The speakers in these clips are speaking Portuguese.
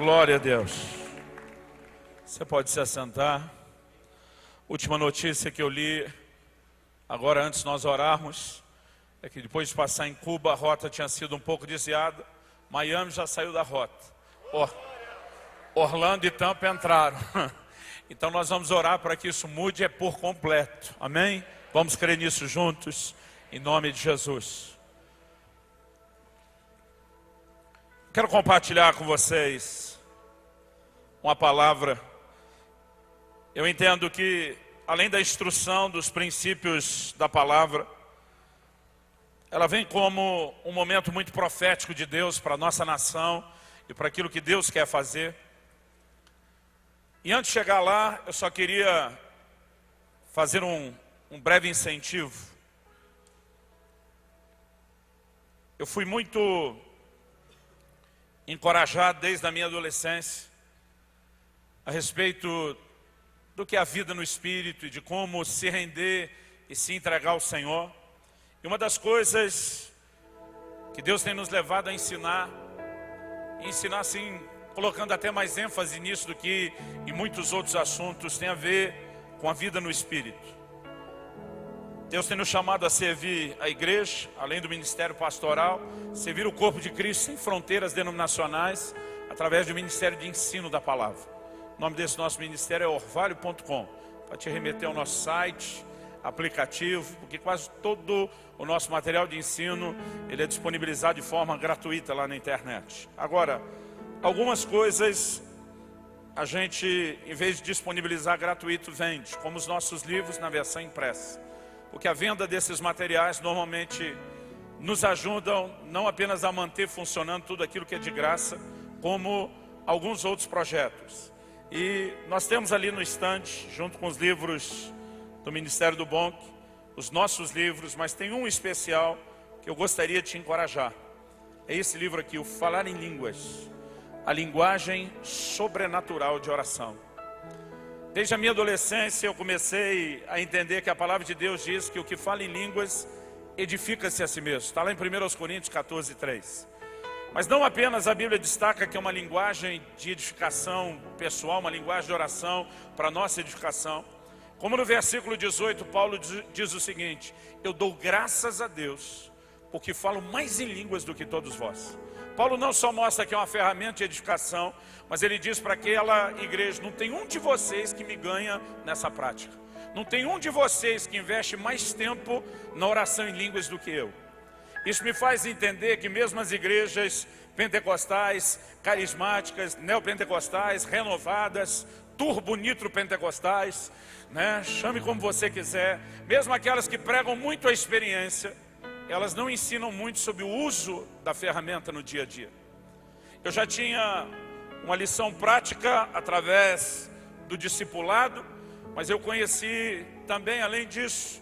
Glória a Deus. Você pode se assentar. Última notícia que eu li, agora antes de nós orarmos, é que depois de passar em Cuba, a rota tinha sido um pouco desviada. Miami já saiu da rota. Orlando e Tampa entraram. Então nós vamos orar para que isso mude por completo. Amém? Vamos crer nisso juntos, em nome de Jesus. Quero compartilhar com vocês uma palavra. Eu entendo que, além da instrução dos princípios da palavra, ela vem como um momento muito profético de Deus para a nossa nação e para aquilo que Deus quer fazer. E antes de chegar lá, eu só queria fazer um breve incentivo. Eu fui muito encorajado desde a minha adolescência a respeito do que é a vida no Espírito e de como se render e se entregar ao Senhor. E uma das coisas que Deus tem nos levado a ensinar, e ensinar assim, colocando até mais ênfase nisso do que em muitos outros assuntos, tem a ver com a vida no Espírito. Deus tem nos chamado a servir a igreja, além do ministério pastoral, servir o corpo de Cristo sem fronteiras denominacionais, através do ministério de ensino da palavra. O nome desse nosso ministério é orvalho.com, para te remeter ao nosso site, aplicativo, porque quase todo o nosso material de ensino, ele é disponibilizado de forma gratuita lá na internet. Agora, algumas coisas a gente, em vez de disponibilizar gratuito, vende, como os nossos livros na versão impressa. Porque a venda desses materiais normalmente nos ajudam não apenas a manter funcionando tudo aquilo que é de graça, como alguns outros projetos. E nós temos ali no estande, junto com os livros do Ministério do Bonk, os nossos livros, mas tem um especial que eu gostaria de te encorajar. É esse livro aqui, o Falar em Línguas, a linguagem sobrenatural de oração. Desde a minha adolescência eu comecei a entender que a palavra de Deus diz que o que fala em línguas edifica-se a si mesmo. Está lá em 1 Coríntios 14, 3. Mas não apenas a Bíblia destaca que é uma linguagem de edificação pessoal, uma linguagem de oração para a nossa edificação. Como no versículo 18, Paulo diz o seguinte: eu dou graças a Deus, porque falo mais em línguas do que todos vós. Paulo não só mostra que é uma ferramenta de edificação, mas ele diz para aquela igreja: não tem um de vocês que me ganha nessa prática. Não tem um de vocês que investe mais tempo na oração em línguas do que eu. Isso me faz entender que mesmo as igrejas pentecostais, carismáticas, neopentecostais, renovadas, turbo-nitro-pentecostais, né? Chame como você quiser, mesmo aquelas que pregam muito a experiência, elas não ensinam muito sobre o uso da ferramenta no dia a dia. Eu já tinha uma lição prática através do discipulado, mas eu conheci também, além disso,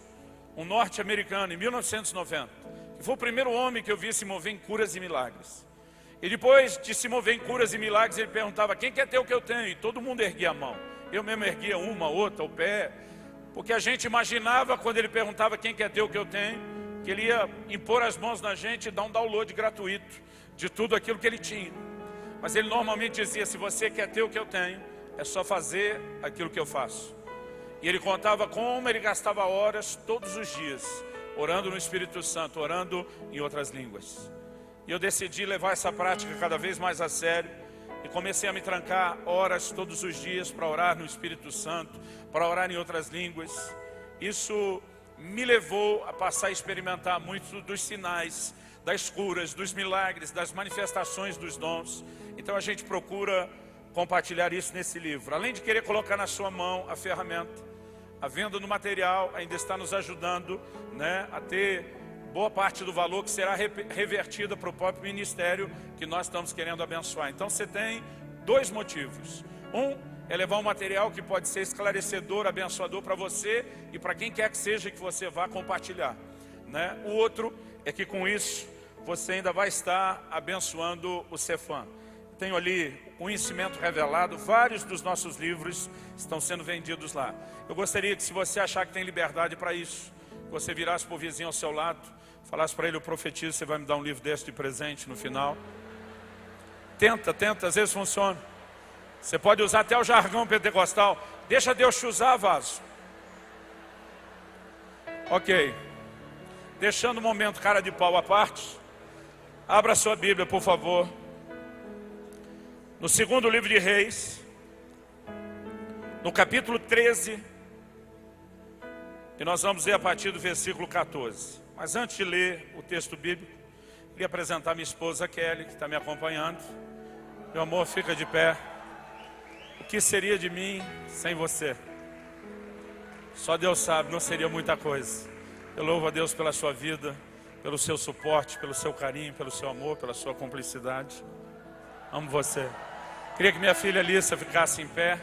um norte-americano em 1990, que foi o primeiro homem que eu vi se mover em curas e milagres. E depois de se mover em curas e milagres, ele perguntava: quem quer ter o que eu tenho? E todo mundo erguia a mão. Eu mesmo erguia uma, outra, o pé, porque a gente imaginava, quando ele perguntava quem quer ter o que eu tenho, que ele ia impor as mãos na gente e dar um download gratuito de tudo aquilo que ele tinha. Mas ele normalmente dizia: se você quer ter o que eu tenho, é só fazer aquilo que eu faço. E ele contava como ele gastava horas todos os dias, orando no Espírito Santo, orando em outras línguas. E eu decidi levar essa prática cada vez mais a sério, e comecei a me trancar horas todos os dias para orar no Espírito Santo, para orar em outras línguas. Isso me levou a passar a experimentar muito dos sinais, das curas, dos milagres, das manifestações dos dons. Então a gente procura compartilhar isso nesse livro. Além de querer colocar na sua mão a ferramenta, a venda do material ainda está nos ajudando, né, a ter boa parte do valor que será revertida para o próprio ministério que nós estamos querendo abençoar. Então você tem dois motivos. Um é levar um material que pode ser esclarecedor, abençoador para você e para quem quer que seja que você vá compartilhar, né? O outro é que com isso você ainda vai estar abençoando o Cefam. Tenho ali o Conhecimento Revelado, vários dos nossos livros estão sendo vendidos lá. Eu gostaria que, se você achar que tem liberdade para isso, você virasse para o vizinho ao seu lado, falasse para ele: eu profetizo, você vai me dar um livro desse de presente no final. Tenta, às vezes funciona. Você pode usar até o jargão pentecostal. Deixa Deus te usar, vaso. Ok. Deixando o momento cara de pau à parte, abra sua Bíblia, por favor. No segundo livro de Reis, no capítulo 13, e nós vamos ler a partir do versículo 14. Mas antes de ler o texto bíblico, queria apresentar minha esposa Kelly, que está me acompanhando. Meu amor, fica de pé. O que seria de mim sem você? Só Deus sabe, não seria muita coisa. Eu louvo a Deus pela sua vida, pelo seu suporte, pelo seu carinho, pelo seu amor, pela sua cumplicidade. Amo você. Queria que minha filha Alissa ficasse em pé.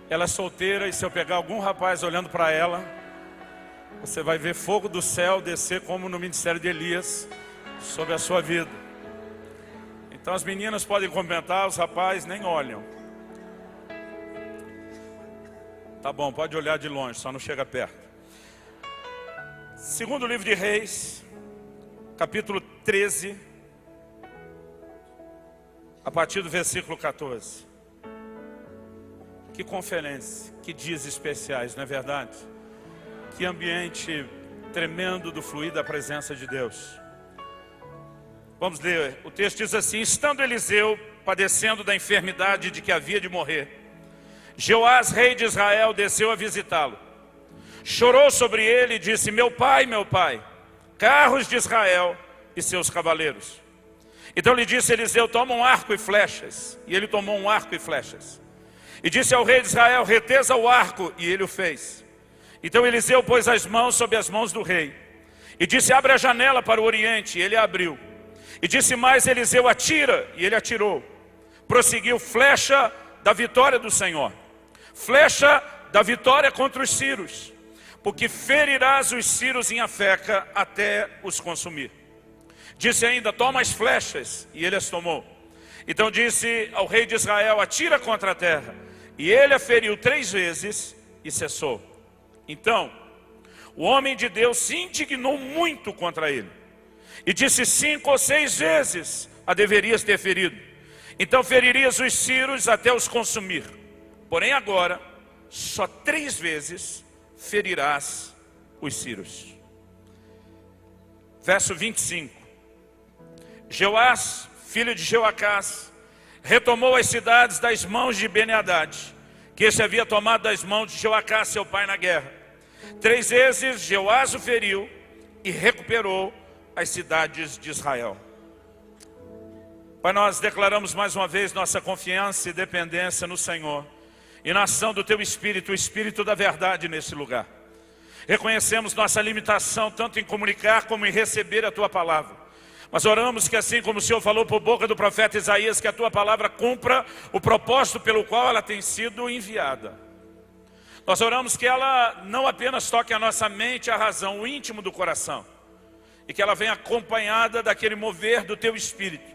Ela é solteira e se eu pegar algum rapaz olhando para ela, você vai ver fogo do céu descer como no ministério de Elias sobre a sua vida. Então as meninas podem comentar, os rapazes nem olham. Tá bom, pode olhar de longe, só não chega perto. Segundo livro de Reis, capítulo 13, a partir do versículo 14. Que conferência, que dias especiais, não é verdade? Que ambiente tremendo do fluir da presença de Deus. Vamos ler, o texto diz assim: estando Eliseu padecendo da enfermidade de que havia de morrer, Jeoás, rei de Israel, desceu a visitá-lo. Chorou sobre ele e disse: meu pai, carros de Israel e seus cavaleiros. Então lhe disse Eliseu: toma um arco e flechas. E ele tomou um arco e flechas. E disse ao rei de Israel: retesa o arco. E ele o fez. Então Eliseu pôs as mãos sobre as mãos do rei. E disse: abre a janela para o oriente. E ele a abriu. E disse mais Eliseu: atira. E ele atirou. Prosseguiu: flecha da vitória do Senhor. Flecha da vitória contra os sírios. Porque ferirás os sírios em Afeca até os consumir. Disse ainda: toma as flechas. E ele as tomou. Então disse ao rei de Israel: atira contra a terra. E ele a feriu 3 vezes e cessou. Então o homem de Deus se indignou muito contra ele. E disse: 5 ou 6 vezes a deverias ter ferido. Então feririas os sírios até os consumir. Porém agora, só 3 vezes ferirás os sírios. Verso 25. Jeoás, filho de Jeoacás, retomou as cidades das mãos de Ben-Hadad, que este havia tomado das mãos de Jeoacás, seu pai, na guerra. 3 vezes Jeoás o feriu e recuperou as cidades de Israel. Pai, nós declaramos mais uma vez nossa confiança e dependência no Senhor e na ação do Teu Espírito, o Espírito da verdade nesse lugar. Reconhecemos nossa limitação tanto em comunicar como em receber a Tua palavra. Mas oramos que assim como o Senhor falou por boca do profeta Isaías, que a Tua palavra cumpra o propósito pelo qual ela tem sido enviada. Nós oramos que ela não apenas toque a nossa mente, a razão, o íntimo do coração, e que ela venha acompanhada daquele mover do Teu Espírito,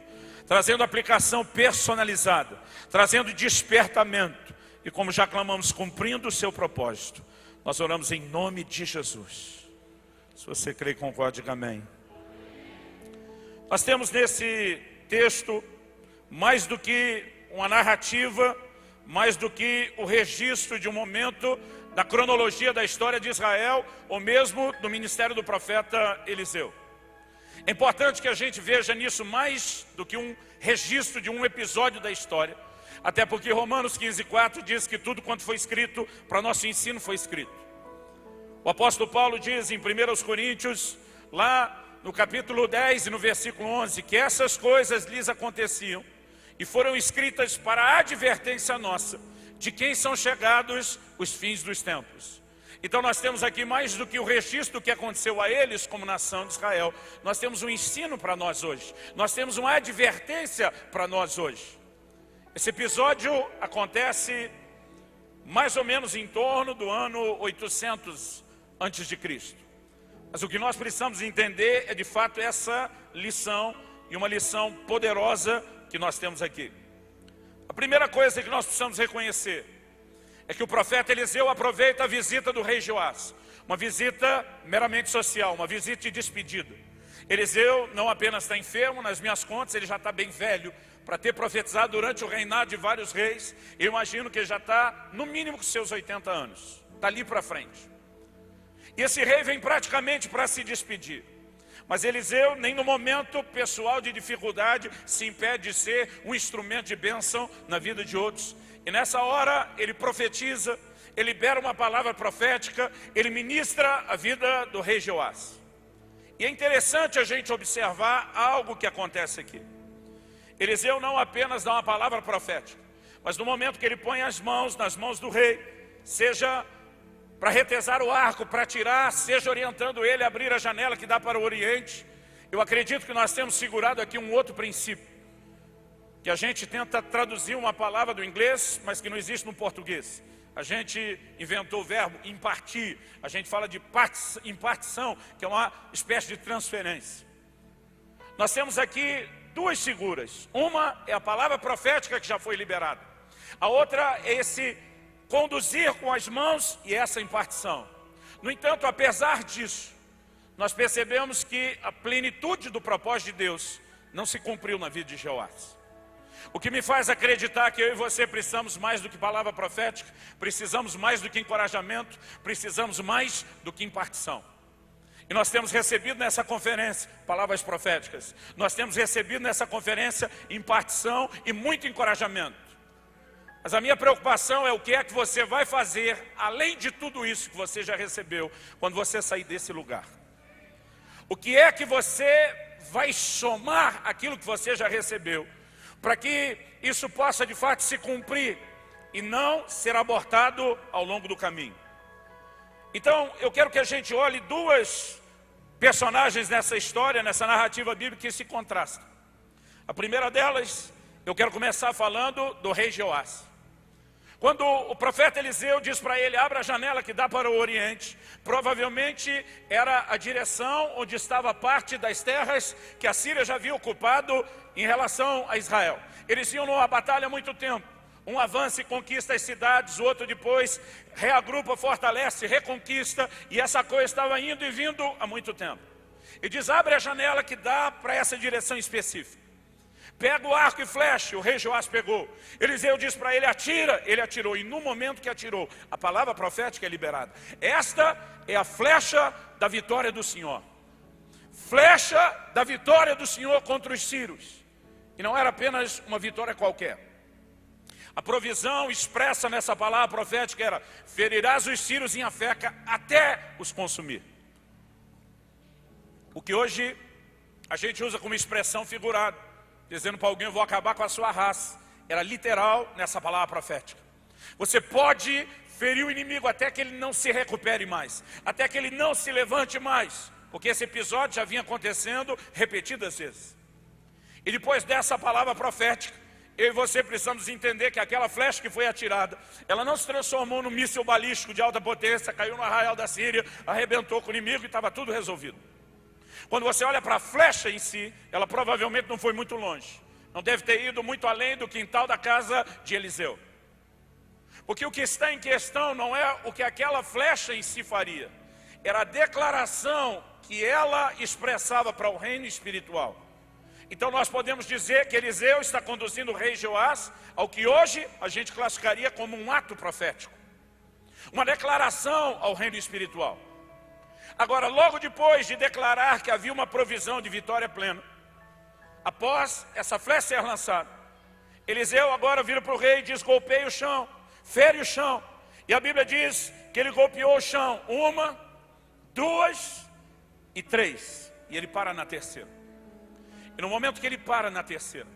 trazendo aplicação personalizada, trazendo despertamento, e como já clamamos, cumprindo o seu propósito. Nós oramos em nome de Jesus. Se você crê, concorde, diga amém. Nós temos nesse texto mais do que uma narrativa, mais do que o registro de um momento da cronologia da história de Israel, ou mesmo do ministério do profeta Eliseu. É importante que a gente veja nisso mais do que um registro de um episódio da história, até porque Romanos 15:4 diz que tudo quanto foi escrito para nosso ensino foi escrito. O apóstolo Paulo diz em 1 Coríntios, lá no capítulo 10 e no versículo 11, que essas coisas lhes aconteciam e foram escritas para a advertência nossa, de quem são chegados os fins dos tempos. Então nós temos aqui mais do que o registro do que aconteceu a eles como nação de Israel. Nós temos um ensino para nós hoje. Nós temos uma advertência para nós hoje. Esse episódio acontece mais ou menos em torno do ano 800 antes de Cristo. Mas o que nós precisamos entender é de fato essa lição, e uma lição poderosa que nós temos aqui. A primeira coisa que nós precisamos reconhecer é que o profeta Eliseu aproveita a visita do rei Jeoás, uma visita meramente social, uma visita de despedida. Eliseu não apenas está enfermo, nas minhas contas ele já está bem velho, para ter profetizado durante o reinado de vários reis. Eu imagino que ele já está no mínimo com seus 80 anos, está ali para frente. E esse rei vem praticamente para se despedir. Mas Eliseu, nem no momento pessoal de dificuldade, se impede de ser um instrumento de bênção na vida de outros. E nessa hora ele profetiza, ele libera uma palavra profética, ele ministra a vida do rei Jeoás. E é interessante a gente observar algo que acontece aqui. Eliseu não apenas dá uma palavra profética, mas no momento que ele põe as mãos nas mãos do rei, seja para retesar o arco, para tirar, seja orientando ele a abrir a janela que dá para o Oriente, eu acredito que nós temos segurado aqui um outro princípio, que a gente tenta traduzir uma palavra do inglês, mas que não existe no português. A gente inventou o verbo impartir, a gente fala de impartição, que é uma espécie de transferência. Nós temos aqui duas figuras. Uma é a palavra profética que já foi liberada. A outra é esse conduzir com as mãos e essa impartição. No entanto, apesar disso, nós percebemos que a plenitude do propósito de Deus não se cumpriu na vida de Jeoás. O que me faz acreditar que eu e você precisamos mais do que palavra profética, precisamos mais do que encorajamento, precisamos mais do que impartição. E nós temos recebido nessa conferência palavras proféticas, nós temos recebido nessa conferência impartição e muito encorajamento. Mas a minha preocupação é o que é que você vai fazer, além de tudo isso que você já recebeu, quando você sair desse lugar. O que é que você vai somar aquilo que você já recebeu, para que isso possa de fato se cumprir e não ser abortado ao longo do caminho. Então, eu quero que a gente olhe duas personagens nessa história, nessa narrativa bíblica que se contrastam. A primeira delas, eu quero começar falando do rei Jeoás. Quando o profeta Eliseu diz para ele, abra a janela que dá para o Oriente, provavelmente era a direção onde estava parte das terras que a Síria já havia ocupado em relação a Israel. Eles iam numa batalha há muito tempo. Um avança e conquista as cidades, o outro depois reagrupa, fortalece, reconquista, e essa coisa estava indo e vindo há muito tempo. E diz, abre a janela que dá para essa direção específica. Pega o arco e flecha, o rei Jeoás pegou. Eliseu diz para ele, atira, ele atirou. E no momento que atirou, a palavra profética é liberada. Esta é a flecha da vitória do Senhor. Flecha da vitória do Senhor contra os sírios. E não era apenas uma vitória qualquer. A provisão expressa nessa palavra profética era, ferirás os sírios em Afeca até os consumir. O que hoje a gente usa como expressão figurada, dizendo para alguém, eu vou acabar com a sua raça. Era literal nessa palavra profética. Você pode ferir o inimigo até que ele não se recupere mais, até que ele não se levante mais, porque esse episódio já vinha acontecendo repetidas vezes. E depois dessa palavra profética, eu e você precisamos entender que aquela flecha que foi atirada, ela não se transformou num míssil balístico de alta potência, caiu no arraial da Síria, arrebentou com o inimigo e estava tudo resolvido. Quando você olha para a flecha em si, ela provavelmente não foi muito longe. Não deve ter ido muito além do quintal da casa de Eliseu. Porque o que está em questão não é o que aquela flecha em si faria. Era a declaração que ela expressava para o reino espiritual. Então nós podemos dizer que Eliseu está conduzindo o rei Jeoás ao que hoje a gente classificaria como um ato profético. Uma declaração ao reino espiritual. Agora, logo depois de declarar que havia uma provisão de vitória plena, após essa flecha ser lançada, Eliseu agora vira para o rei e diz, golpeie o chão, fere o chão. E a Bíblia diz que ele golpeou o chão 1, 2 e 3. E ele para na terceira. E no momento que ele para na terceira,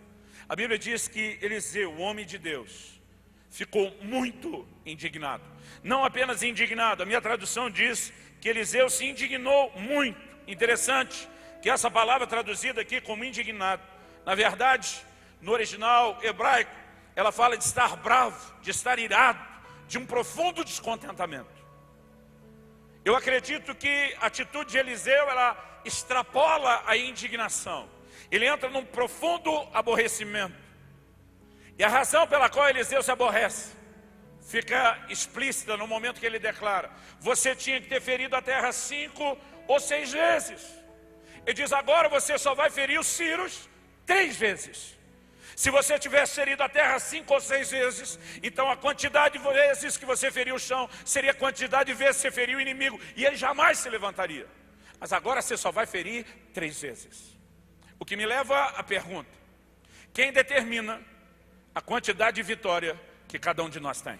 a Bíblia diz que Eliseu, o homem de Deus, ficou muito indignado. Não apenas indignado, a minha tradução diz que Eliseu se indignou muito. Interessante que essa palavra traduzida aqui como indignado, na verdade, no original hebraico, ela fala de estar bravo, de estar irado, de um profundo descontentamento. Eu acredito que a atitude de Eliseu, ela extrapola a indignação. Ele entra num profundo aborrecimento. E a razão pela qual Eliseu se aborrece fica explícita no momento que ele declara, você tinha que ter ferido a terra 5 ou 6 vezes. Ele diz, agora você só vai ferir os círios 3 vezes. Se você tivesse ferido a terra 5 ou 6 vezes, então a quantidade de vezes que você feriu o chão seria a quantidade de vezes que você feriu o inimigo, e ele jamais se levantaria. Mas agora você só vai ferir 3 vezes. O que me leva à pergunta: quem determina a quantidade de vitória que cada um de nós tem?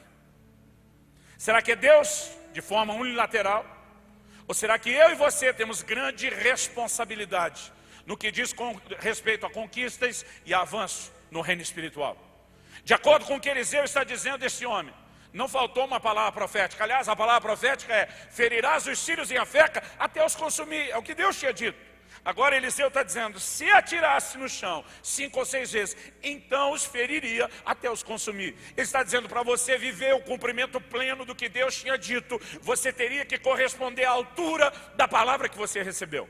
Será que é Deus de forma unilateral? Ou será que eu e você temos grande responsabilidade no que diz com respeito a conquistas e a avanço no reino espiritual? De acordo com o que Eliseu está dizendo desse homem, não faltou uma palavra profética. Aliás, a palavra profética é: ferirás os sírios em Afeca até os consumir. É o que Deus tinha dito. Agora Eliseu está dizendo, se atirasse no chão 5 ou 6 vezes, então os feriria até os consumir. Ele está dizendo, para você viver o cumprimento pleno do que Deus tinha dito, você teria que corresponder à altura da palavra que você recebeu.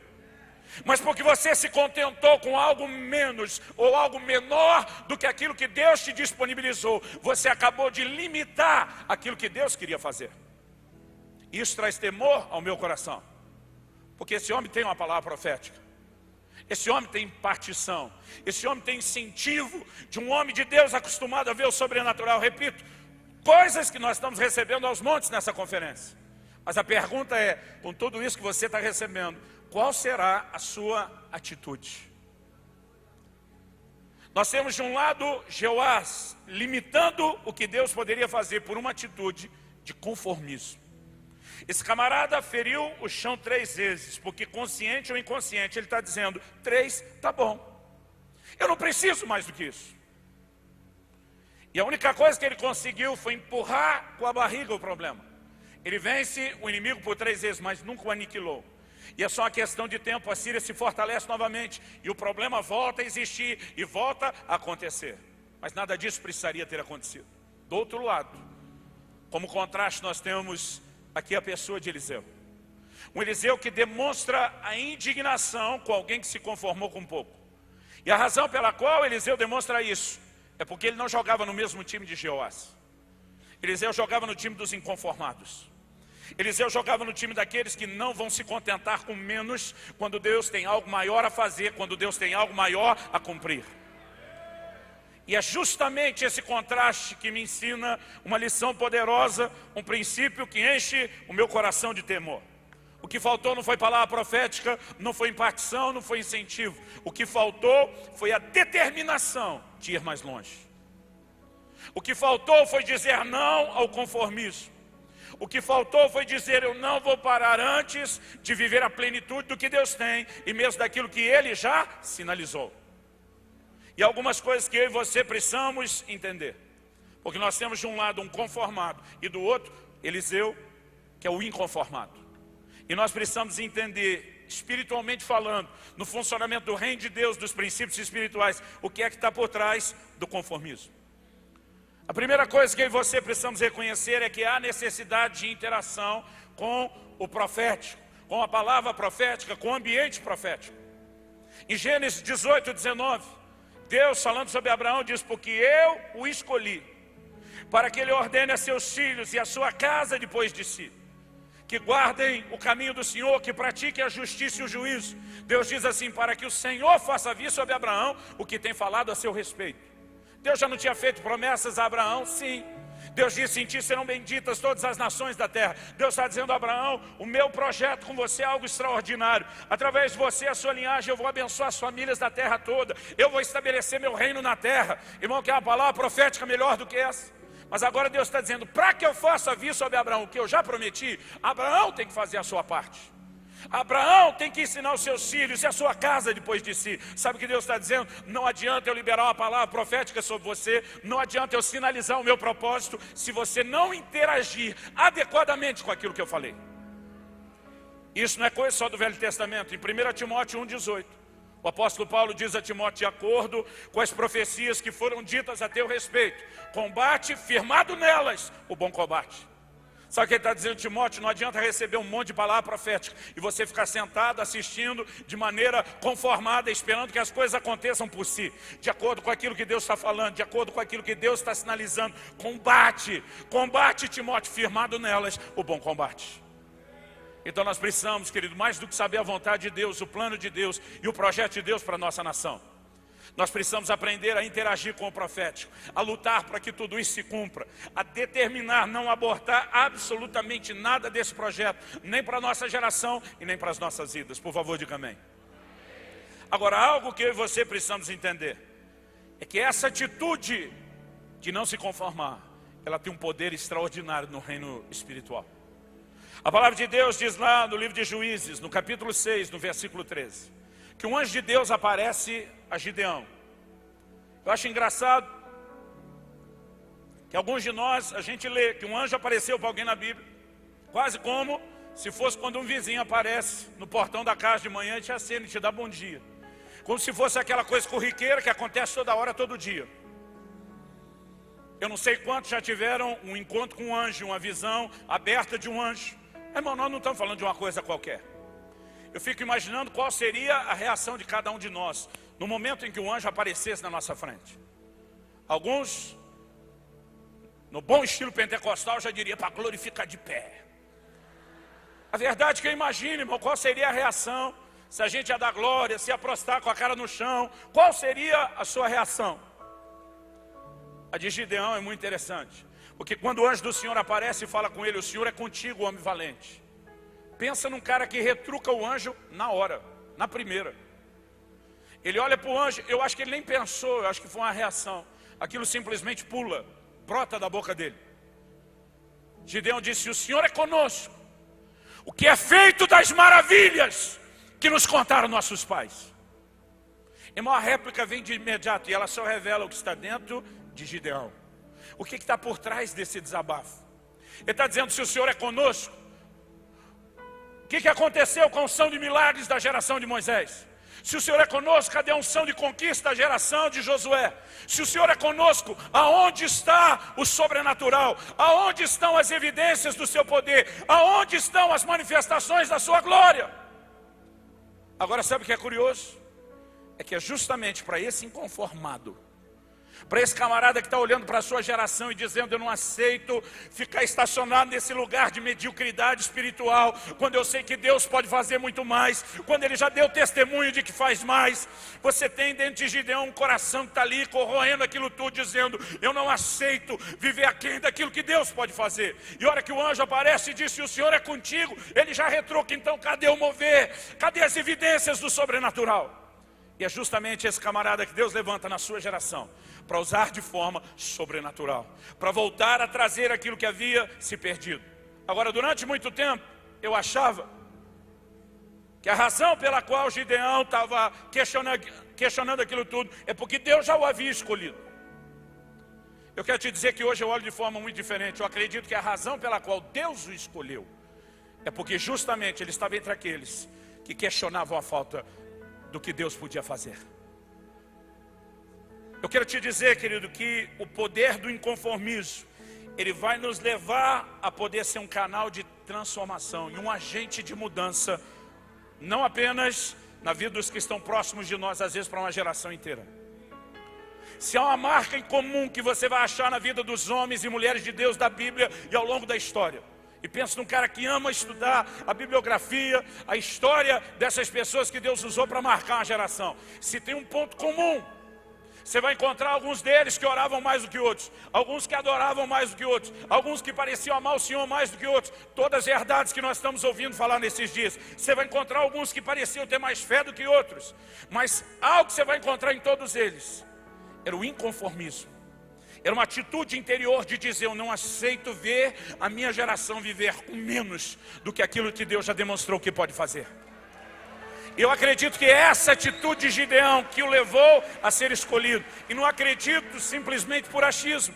Mas porque você se contentou com algo menos ou algo menor do que aquilo que Deus te disponibilizou, você acabou de limitar aquilo que Deus queria fazer. Isso traz temor ao meu coração, porque esse homem tem uma palavra profética, esse homem tem impartição, esse homem tem incentivo de um homem de Deus acostumado a ver o sobrenatural. Repito, coisas que nós estamos recebendo aos montes nessa conferência. Mas a pergunta é, com tudo isso que você está recebendo, qual será a sua atitude? Nós temos de um lado Jeoás limitando o que Deus poderia fazer por uma atitude de conformismo. Esse camarada feriu o chão 3 vezes, porque consciente ou inconsciente ele está dizendo, 3 tá bom, eu não preciso mais do que isso. E a única coisa que ele conseguiu foi empurrar com a barriga o problema. Ele vence o inimigo por 3 vezes, mas nunca o aniquilou. E é só uma questão de tempo, a Síria se fortalece novamente, e o problema volta a existir, e volta a acontecer. Mas nada disso precisaria ter acontecido. Do outro lado, como contraste, nós temos aqui a pessoa de Eliseu. Um Eliseu que demonstra a indignação com alguém que se conformou com pouco. E a razão pela qual Eliseu demonstra isso, é porque ele não jogava no mesmo time de Jeoás. Eliseu jogava no time dos inconformados. Eliseu jogava no time daqueles que não vão se contentar com menos, quando Deus tem algo maior a fazer, quando Deus tem algo maior a cumprir. E é justamente esse contraste que me ensina uma lição poderosa, um princípio que enche o meu coração de temor. O que faltou não foi palavra profética, não foi impartição, não foi incentivo. O que faltou foi a determinação de ir mais longe. O que faltou foi dizer não ao conformismo. O que faltou foi dizer, eu não vou parar antes de viver a plenitude do que Deus tem, e mesmo daquilo que Ele já sinalizou. E algumas coisas que eu e você precisamos entender. Porque nós temos de um lado um conformado, e do outro, Eliseu, que é o inconformado. E nós precisamos entender, espiritualmente falando, no funcionamento do reino de Deus, dos princípios espirituais, o que é que está por trás do conformismo. A primeira coisa que eu e você precisamos reconhecer é que há necessidade de interação com o profético, com a palavra profética, com o ambiente profético. Em Gênesis 18, 19, Deus falando sobre Abraão diz, porque eu o escolhi, para que ele ordene a seus filhos e a sua casa depois de si, que guardem o caminho do Senhor, que pratiquem a justiça e o juízo. Deus diz assim, para que o Senhor faça vir sobre Abraão o que tem falado a seu respeito. Deus já não tinha feito promessas a Abraão? Sim. Deus disse, em ti serão benditas todas as nações da terra. Deus está dizendo a Abraão, o meu projeto com você é algo extraordinário. Através de você, a sua linhagem, eu vou abençoar as famílias da terra toda. Eu vou estabelecer meu reino na terra. Irmão, quer uma palavra profética melhor do que essa? Mas agora Deus está dizendo, para que eu faça vir sobre Abraão o que eu já prometi, Abraão tem que fazer a sua parte. Abraão tem que ensinar os seus filhos e a sua casa depois de si. Sabe o que Deus está dizendo? Não adianta eu liberar uma palavra profética sobre você, não adianta eu sinalizar o meu propósito, se você não interagir adequadamente com aquilo que eu falei. Isso não é coisa só do Velho Testamento. Em 1 Timóteo 1,18, o apóstolo Paulo diz a Timóteo, de acordo com as profecias que foram ditas a teu respeito, combate firmado nelas o bom combate. Sabe o que ele está dizendo, Timóteo? Não adianta receber um monte de palavra profética e você ficar sentado assistindo de maneira conformada, esperando que as coisas aconteçam por si, de acordo com aquilo que Deus está falando, de acordo com aquilo que Deus está sinalizando. Combate, Timóteo, firmado nelas o bom combate. Então nós precisamos, querido, mais do que saber a vontade de Deus, o plano de Deus e o projeto de Deus para a nossa nação. Nós precisamos aprender a interagir com o profético, a lutar para que tudo isso se cumpra, a determinar não abortar absolutamente nada desse projeto, nem para a nossa geração e nem para as nossas vidas. Por favor, diga amém. Agora, algo que eu e você precisamos entender é que essa atitude de não se conformar, ela tem um poder extraordinário no reino espiritual. A palavra de Deus diz lá no livro de Juízes, no capítulo 6, no versículo 13, que um anjo de Deus aparece a Gideão. Eu acho engraçado que alguns de nós, a gente lê que um anjo apareceu para alguém na Bíblia, quase como se fosse quando um vizinho aparece no portão da casa de manhã e te acende, te dá bom dia. Como se fosse aquela coisa corriqueira que acontece toda hora, todo dia. Eu não sei quantos já tiveram um encontro com um anjo, uma visão aberta de um anjo. Irmão, nós não estamos falando de uma coisa qualquer. Eu fico imaginando qual seria a reação de cada um de nós no momento em que um anjo aparecesse na nossa frente. Alguns, no bom estilo pentecostal, já diria para glorificar de pé. A verdade é que eu imagino, irmão, qual seria a reação se a gente ia dar glória, se ia prostrar com a cara no chão. Qual seria a sua reação? A de Gideão é muito interessante, porque quando o anjo do Senhor aparece e fala com ele, o Senhor é contigo, homem valente. Pensa num cara que retruca o anjo na hora, na primeira. Ele olha para o anjo, eu acho que ele nem pensou, eu acho que foi uma reação. Aquilo simplesmente pula, brota da boca dele. Gideão disse, o Senhor é conosco. O que é feito das maravilhas que nos contaram nossos pais. Irmão, a réplica vem de imediato e ela só revela o que está dentro de Gideão. O que está por trás desse desabafo? Ele está dizendo, se o Senhor é conosco, o que aconteceu com a unção de milagres da geração de Moisés? Se o Senhor é conosco, cadê a unção de conquista da geração de Josué? Se o Senhor é conosco, aonde está o sobrenatural? Aonde estão as evidências do seu poder? Aonde estão as manifestações da sua glória? Agora, sabe o que é curioso? É que é justamente para esse inconformado, para esse camarada que está olhando para a sua geração e dizendo, eu não aceito ficar estacionado nesse lugar de mediocridade espiritual, quando eu sei que Deus pode fazer muito mais, quando Ele já deu testemunho de que faz mais. Você tem dentro de Gideão um coração que está ali corroendo aquilo tudo, dizendo, eu não aceito viver aquém daquilo que Deus pode fazer. E a hora que o anjo aparece e diz, se o Senhor é contigo, ele já retruca, então cadê o mover? Cadê as evidências do sobrenatural? E é justamente esse camarada que Deus levanta na sua geração para usar de forma sobrenatural, para voltar a trazer aquilo que havia se perdido. Agora, durante muito tempo, eu achava que a razão pela qual Gideão estava questionando aquilo tudo é porque Deus já o havia escolhido. Eu quero te dizer que hoje eu olho de forma muito diferente. Eu acredito que a razão pela qual Deus o escolheu é porque justamente ele estava entre aqueles que questionavam a falta do que Deus podia fazer. Eu quero te dizer, querido, que o poder do inconformismo, ele vai nos levar a poder ser um canal de transformação e um agente de mudança, não apenas na vida dos que estão próximos de nós, às vezes para uma geração inteira. Se há uma marca em comum que você vai achar na vida dos homens e mulheres de Deus da Bíblia e ao longo da história, e pensa num cara que ama estudar a bibliografia, a história dessas pessoas que Deus usou para marcar uma geração. Se tem um ponto comum, você vai encontrar alguns deles que oravam mais do que outros, alguns que adoravam mais do que outros, alguns que pareciam amar o Senhor mais do que outros. Todas as verdades que nós estamos ouvindo falar nesses dias. Você vai encontrar alguns que pareciam ter mais fé do que outros, mas algo que você vai encontrar em todos eles era o inconformismo. Era uma atitude interior de dizer, eu não aceito ver a minha geração viver com menos do que aquilo que Deus já demonstrou que pode fazer. Eu acredito que é essa atitude de Gideão que o levou a ser escolhido. E não acredito simplesmente por achismo.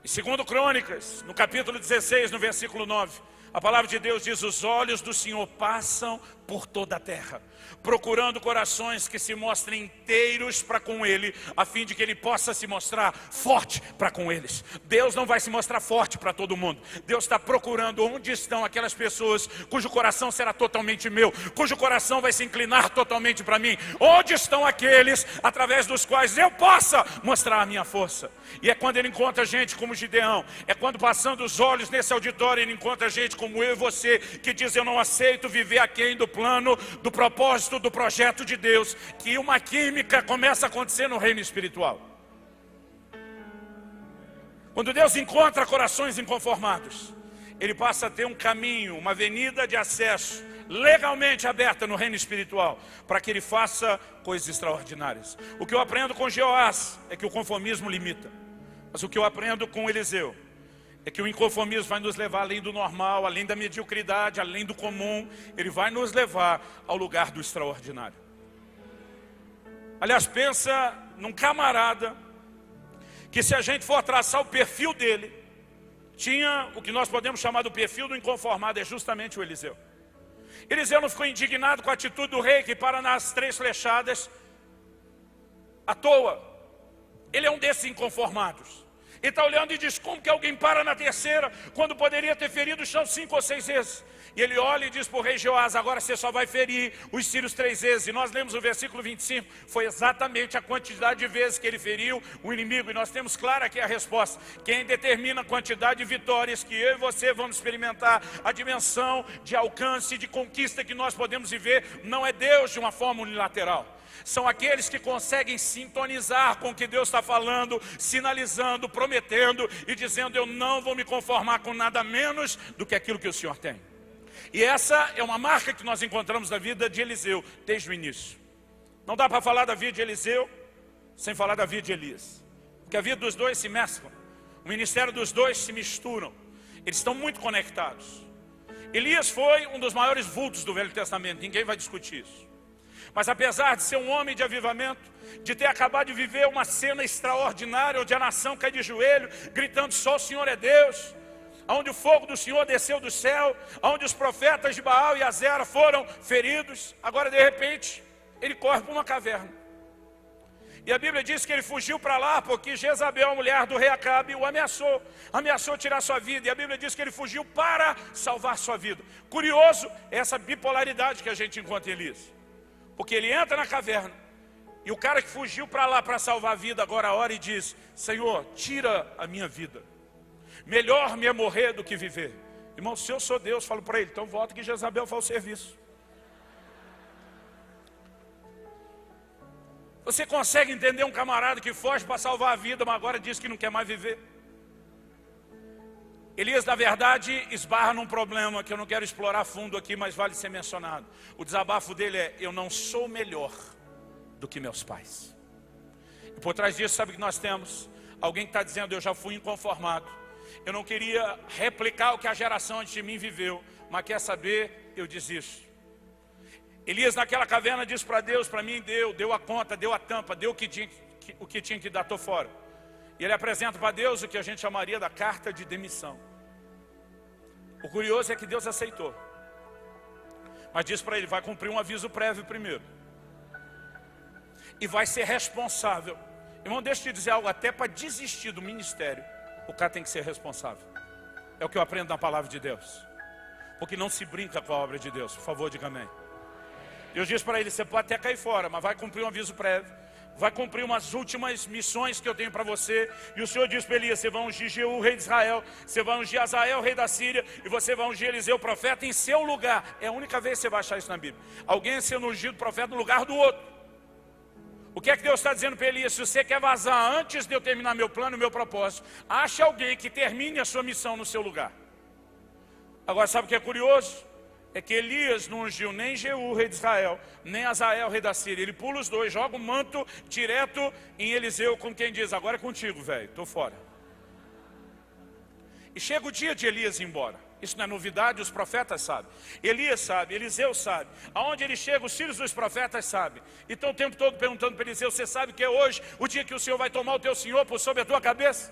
Em 2 Crônicas, no capítulo 16, no versículo 9, a palavra de Deus diz, os olhos do Senhor passam por toda a terra, procurando corações que se mostrem inteiros para com Ele, a fim de que Ele possa se mostrar forte para com eles. Deus não vai se mostrar forte para todo mundo. Deus está procurando onde estão aquelas pessoas cujo coração será totalmente meu, cujo coração vai se inclinar totalmente para mim. Onde estão aqueles através dos quais eu possa mostrar a minha força? E é quando Ele encontra gente como Gideão, é quando passando os olhos nesse auditório Ele encontra gente como eu e você, que diz: eu não aceito viver aquém do plano, do propósito, do projeto de Deus, que uma química começa a acontecer no reino espiritual. Quando Deus encontra corações inconformados, Ele passa a ter um caminho, uma avenida de acesso legalmente aberta no reino espiritual, para que Ele faça coisas extraordinárias. O que eu aprendo com Jeoás é que o conformismo limita, mas o que eu aprendo com Eliseu é que o inconformismo vai nos levar além do normal, além da mediocridade, além do comum. Ele vai nos levar ao lugar do extraordinário. Aliás, pensa num camarada que, se a gente for traçar o perfil dele, tinha o que nós podemos chamar do perfil do inconformado. É justamente o Eliseu. Eliseu não ficou indignado com a atitude do rei que para nas 3 flechadas à toa. Ele é um desses inconformados. Ele está olhando e diz: como que alguém para na 3ª, quando poderia ter ferido o chão 5 ou 6 vezes? E ele olha e diz para o rei Jeoás: agora você só vai ferir os sírios 3 vezes. E nós lemos o versículo 25, foi exatamente a quantidade de vezes que ele feriu o inimigo. E nós temos clara aqui a resposta: quem determina a quantidade de vitórias que eu e você vamos experimentar, a dimensão de alcance, de conquista que nós podemos viver, não é Deus de uma forma unilateral. São aqueles que conseguem sintonizar com o que Deus está falando, sinalizando, prometendo e dizendo: eu não vou me conformar com nada menos do que aquilo que o Senhor tem. E essa é uma marca que nós encontramos na vida de Eliseu desde o início. Não dá para falar da vida de Eliseu sem falar da vida de Elias, porque a vida dos dois se mescla, o ministério dos dois se misturam, eles estão muito conectados. Elias foi um dos maiores vultos do Velho Testamento, ninguém vai discutir isso. Mas apesar de ser um homem de avivamento, de ter acabado de viver uma cena extraordinária, onde a nação cai de joelho, gritando: só o Senhor é Deus, onde o fogo do Senhor desceu do céu, onde os profetas de Baal e Azera foram feridos, agora de repente ele corre para uma caverna. E a Bíblia diz que ele fugiu para lá porque Jezabel, a mulher do rei Acabe, o ameaçou tirar sua vida. E a Bíblia diz que ele fugiu para salvar sua vida. Curioso essa bipolaridade que a gente encontra em Elias. Porque ele entra na caverna, e o cara que fugiu para lá para salvar a vida, agora ora e diz: Senhor, tira a minha vida. Melhor me é morrer do que viver. Irmão, se eu sou Deus, falo para ele: então volta que Jezabel faz o serviço. Você consegue entender um camarada que foge para salvar a vida, mas agora diz que não quer mais viver? Elias, na verdade, esbarra num problema que eu não quero explorar fundo aqui, mas vale ser mencionado. O desabafo dele é: eu não sou melhor do que meus pais. E por trás disso, sabe o que nós temos? Alguém que está dizendo: eu já fui inconformado, eu não queria replicar o que a geração antes de mim viveu, mas quer saber, eu desisto. Elias naquela caverna diz para Deus: para mim deu a conta, deu a tampa, deu o que tinha que dar, estou fora. E ele apresenta para Deus o que a gente chamaria da carta de demissão. O curioso é que Deus aceitou, mas diz para ele: vai cumprir um aviso prévio primeiro, e vai ser responsável. Irmão, deixa eu te dizer algo: até para desistir do ministério, o cara tem que ser responsável. É o que eu aprendo na palavra de Deus, porque não se brinca com a obra de Deus. Por favor, diga amém. Deus diz para ele: você pode até cair fora, mas vai cumprir um aviso prévio, vai cumprir umas últimas missões que eu tenho para você. E o Senhor diz para Elias: você vai ungir Jeú, rei de Israel, você vai ungir Azael, rei da Síria, e você vai ungir Eliseu, profeta, em seu lugar. É a única vez que você vai achar isso na Bíblia, alguém sendo ungido profeta no lugar do outro. O que é que Deus está dizendo para Elias? Se você quer vazar antes de eu terminar meu plano, meu propósito, ache alguém que termine a sua missão no seu lugar. Agora, sabe o que é curioso? É que Elias não ungiu nem Jeú, rei de Israel, nem Azael, rei da Síria. Ele pula os dois, joga o manto direto em Eliseu, como quem diz: agora é contigo, velho, estou fora. E chega o dia de Elias ir embora. Isso não é novidade, os profetas sabem. Elias sabe, Eliseu sabe. Aonde ele chega, os filhos dos profetas sabem. E estão o tempo todo perguntando para Eliseu: você sabe que é hoje o dia que o Senhor vai tomar o teu senhor por sobre a tua cabeça?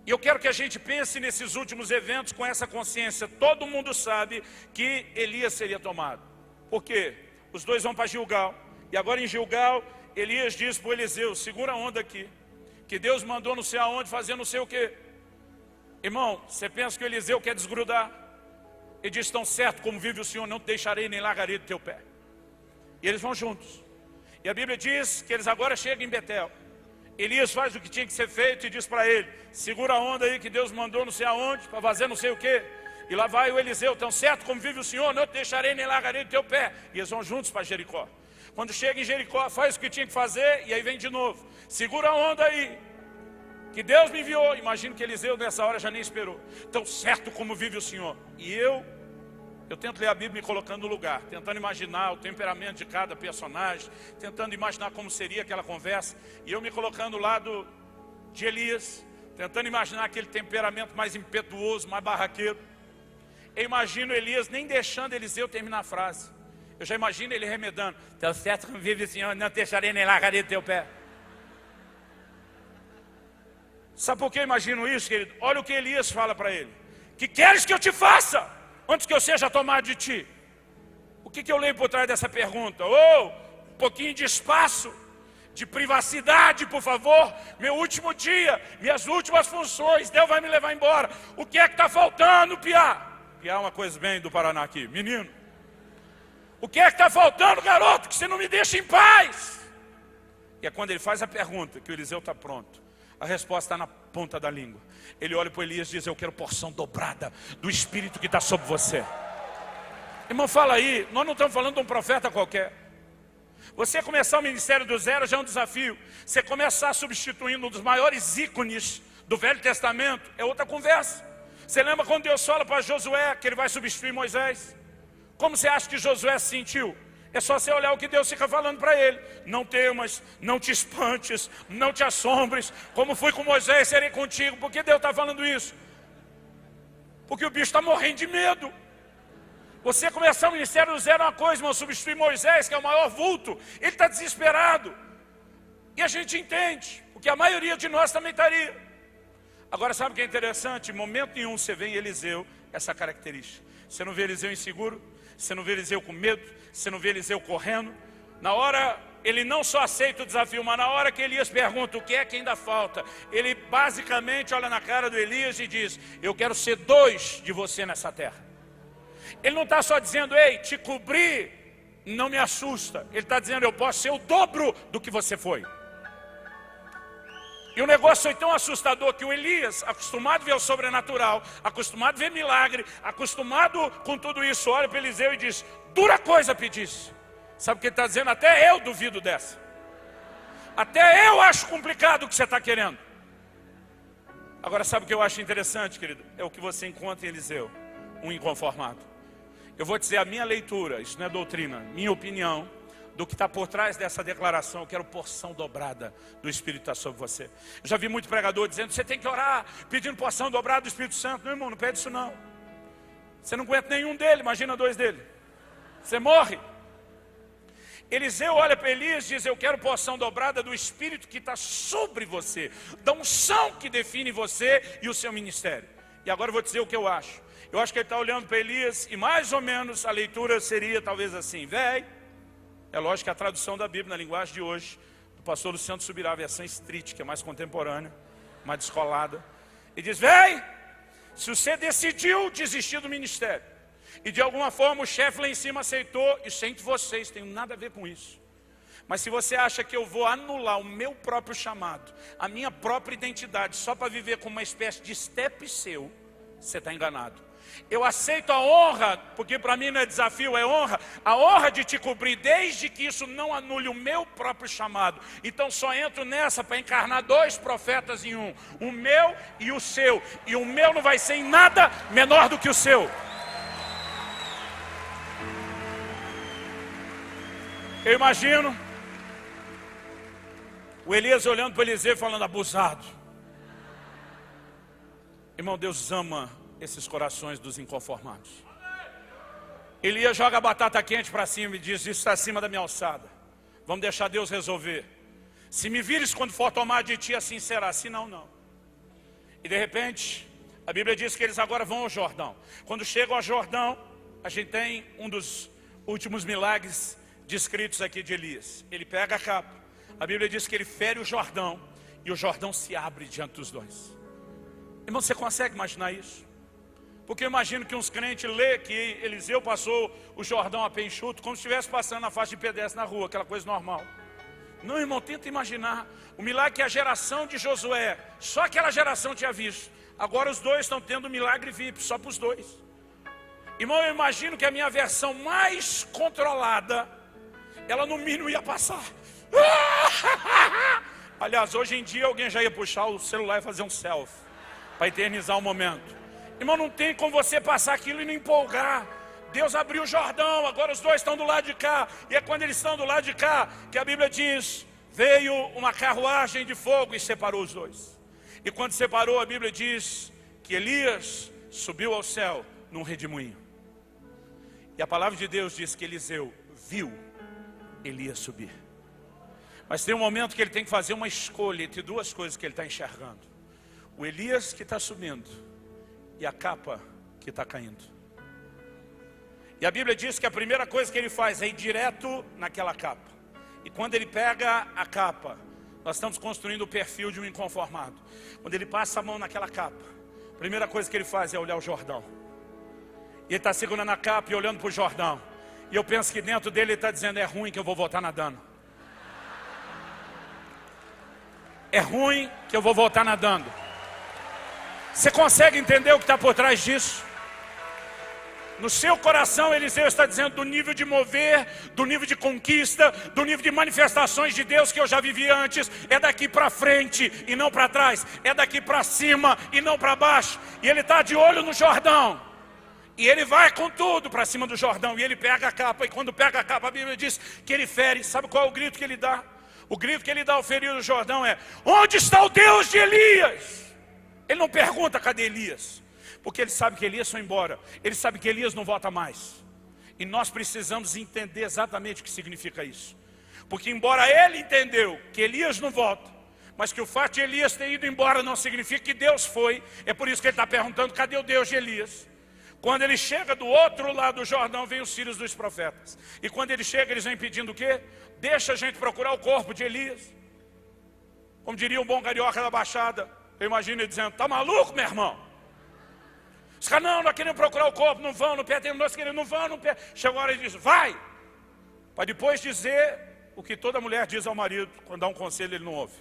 E eu quero que a gente pense nesses últimos eventos com essa consciência. Todo mundo sabe que Elias seria tomado. Por quê? Os dois vão para Gilgal. E agora em Gilgal, Elias diz para o Eliseu, segura a onda aqui, que Deus mandou não sei aonde fazer não sei o quê. Irmão, você pensa que o Eliseu quer desgrudar? Ele diz, tão certo como vive o Senhor, não te deixarei nem largarei do teu pé. E eles vão juntos. E a Bíblia diz que eles agora chegam em Betel. Elias faz o que tinha que ser feito e diz para ele, segura a onda aí que Deus mandou não sei aonde, para fazer não sei o quê. E lá vai o Eliseu, tão certo como vive o Senhor, não te deixarei nem largarei do teu pé. E eles vão juntos para Jericó. Quando chega em Jericó, faz o que tinha que fazer e aí vem de novo. Segura a onda aí, que Deus me enviou. Imagino que Eliseu nessa hora já nem esperou. Tão certo como vive o Senhor. E eu tento ler a Bíblia me colocando no lugar, tentando imaginar o temperamento de cada personagem, tentando imaginar como seria aquela conversa, e eu me colocando ao lado de Elias, tentando imaginar aquele temperamento mais impetuoso, mais barraqueiro. Eu imagino Elias nem deixando Eliseu terminar a frase. Eu já imagino ele remedando, tão certo como vive o Senhor, não te deixarei nem largarei do teu pé. Sabe por que eu imagino isso, querido? Olha o que Elias fala para ele. Que queres que eu te faça? Antes que eu seja tomado de ti. O que eu leio por trás dessa pergunta? Um pouquinho de espaço, de privacidade, por favor. Meu último dia, minhas últimas funções, Deus vai me levar embora. O que é que está faltando, Piá? Piá é uma coisa bem do Paraná aqui, menino. O que é que está faltando, garoto, que você não me deixa em paz? E é quando ele faz a pergunta que o Eliseu está pronto. A resposta está na ponta da língua. Ele olha para Elias e diz, eu quero porção dobrada do Espírito que está sobre você. Irmão, fala aí, nós não estamos falando de um profeta qualquer. Você começar o ministério do zero já é um desafio. Você começar substituindo um dos maiores ícones do Velho Testamento, é outra conversa. Você lembra quando Deus fala para Josué que ele vai substituir Moisés? Como você acha que Josué se sentiu? É só você olhar o que Deus fica falando para ele. Não temas, não te espantes, não te assombres. Como fui com Moisés, serei contigo. Por que Deus está falando isso? Porque o bicho está morrendo de medo. Você começar o ministério do zero é uma coisa, irmão. Substituir Moisés, que é o maior vulto, ele está desesperado. E a gente entende, porque a maioria de nós também estaria. Agora sabe o que é interessante? Em momento nenhum você vê em Eliseu essa característica. Você não vê Eliseu inseguro, você não vê Eliseu com medo, você não vê Eliseu correndo. Na hora, ele não só aceita o desafio, mas na hora que Elias pergunta o que é que ainda falta, ele basicamente olha na cara do Elias e diz, eu quero ser 2 de você nessa terra. Ele não está só dizendo, ei, te cobrir não me assusta. Ele está dizendo, eu posso ser o dobro do que você foi. E o negócio foi tão assustador que o Elias, acostumado a ver o sobrenatural, acostumado a ver milagre, acostumado com tudo isso, olha para Eliseu e diz, dura coisa pedisse. Sabe o que ele está dizendo? Até eu duvido dessa. Até eu acho complicado o que você está querendo. Agora sabe o que eu acho interessante, querido? É o que você encontra em Eliseu, um inconformado. Eu vou dizer a minha leitura, isso não é doutrina, minha opinião, do que está por trás dessa declaração. Eu quero porção dobrada do Espírito estar sobre você. Eu já vi muito pregador dizendo, você tem que orar, pedindo porção dobrada do Espírito Santo. Não, irmão, não pede isso não. Você não aguenta nenhum dele, imagina 2 dele. Você morre. Eliseu olha para Elias e diz, eu quero porção dobrada do Espírito que está sobre você, da unção que define você e o seu ministério. E agora eu vou dizer o que eu acho. Eu acho que ele está olhando para Elias e mais ou menos a leitura seria talvez assim, véi. É lógico que a tradução da Bíblia na linguagem de hoje, do pastor Luciano Subirá, a versão street, que é mais contemporânea, mais descolada. E diz, véi, se você decidiu desistir do ministério, e de alguma forma o chefe lá em cima aceitou, isso é entre vocês, tem nada a ver com isso. Mas se você acha que eu vou anular o meu próprio chamado, a minha própria identidade, só para viver como uma espécie de step seu, você está enganado. Eu aceito a honra, porque para mim não é desafio, é honra. A honra de te cobrir, desde que isso não anule o meu próprio chamado. Então só entro nessa para encarnar 2 profetas em um. O meu e o seu. E o meu não vai ser em nada menor do que o seu. Eu imagino o Elias olhando para Eliseu falando, abusado. Irmão, Deus ama esses corações dos inconformados. Elias joga a batata quente para cima e diz, isso está acima da minha alçada. Vamos deixar Deus resolver. Se me vires quando for tomar de ti, assim será. Se não, não. E de repente, a Bíblia diz que eles agora vão ao Jordão. Quando chegam ao Jordão, a gente tem um dos últimos milagres descritos aqui de Elias. Ele pega a capa. A Bíblia diz que ele fere o Jordão e o Jordão se abre diante dos dois. Irmão, você consegue imaginar isso? Porque eu imagino que uns crentes lê que Eliseu passou o Jordão a pé enxuto, como se estivesse passando na faixa de pedestre na rua, aquela coisa normal. Não, irmão, tenta imaginar o milagre que a geração de Josué, só aquela geração tinha visto. Agora os dois estão tendo um milagre VIP, só para os dois. Irmão, eu imagino que a minha versão mais controlada, ela no mínimo ia passar. Aliás, hoje em dia alguém já ia puxar o celular e fazer um selfie, para eternizar o momento. Irmão, não tem como você passar aquilo e não empolgar. Deus abriu o Jordão, agora os dois estão do lado de cá. E é quando eles estão do lado de cá que a Bíblia diz: veio uma carruagem de fogo e separou os dois. E quando separou, a Bíblia diz que Elias subiu ao céu num redemoinho. E a palavra de Deus diz que Eliseu viu Elias subir. Mas tem um momento que ele tem que fazer uma escolha entre duas coisas que ele está enxergando: o Elias que está subindo e a capa que está caindo. E a Bíblia diz que a primeira coisa que ele faz é ir direto naquela capa. E quando ele pega a capa, nós estamos construindo o perfil de um inconformado. Quando ele passa a mão naquela capa, a primeira coisa que ele faz é olhar o Jordão. E ele está segurando a capa e olhando para o Jordão. E eu penso que dentro dele ele está dizendo: é ruim que eu vou voltar nadando. É ruim que eu vou voltar nadando. Você consegue entender o que está por trás disso? No seu coração, Eliseu está dizendo: do nível de mover, do nível de conquista, do nível de manifestações de Deus que eu já vivi antes, é daqui para frente e não para trás, é daqui para cima e não para baixo. E ele está de olho no Jordão, e ele vai com tudo para cima do Jordão, e ele pega a capa, e quando pega a capa, a Bíblia diz que ele fere. Sabe qual é o grito que ele dá? O grito que ele dá ao ferir o Jordão é: onde está o Deus de Elias? Ele não pergunta cadê Elias, porque ele sabe que Elias foi embora. Ele sabe que Elias não volta mais. E nós precisamos entender exatamente o que significa isso. Porque embora ele entendeu que Elias não volta, mas que o fato de Elias ter ido embora não significa que Deus foi. É por isso que ele está perguntando: cadê o Deus de Elias? Quando ele chega do outro lado do Jordão, vem os filhos dos profetas. E quando ele chega, eles vêm pedindo o quê? Deixa a gente procurar o corpo de Elias. Como diria um bom carioca da Baixada, eu imagino ele dizendo: tá maluco, meu irmão? Os caras: não, nós queremos procurar o corpo, não vão, não perdemos, nós queremos, não vão, não perdemos. Chegou a hora e diz: vai! Para depois dizer o que toda mulher diz ao marido, quando dá um conselho ele não ouve.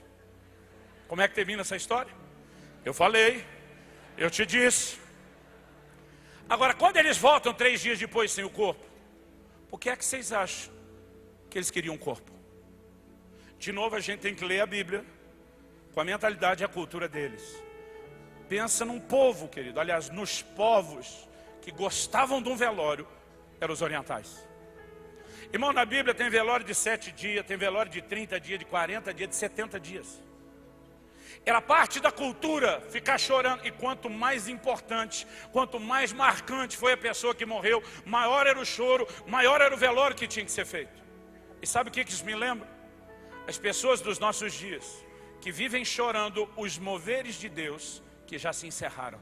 Como é que termina essa história? Eu falei, eu te disse. Agora, quando eles voltam 3 dias depois sem o corpo, por que é que vocês acham que eles queriam um corpo? De novo, a gente tem que ler a Bíblia com a mentalidade e a cultura deles. Pensa num povo, querido. Aliás, nos povos que gostavam de um velório, eram os orientais. Irmão, na Bíblia tem velório de 7 dias, tem velório de 30 dias, de 40 dias, de 70 dias. Era parte da cultura ficar chorando. E quanto mais importante, quanto mais marcante foi a pessoa que morreu, maior era o choro, maior era o velório que tinha que ser feito. E sabe o que isso me lembra? As pessoas dos nossos dias, que vivem chorando os moveres de Deus que já se encerraram.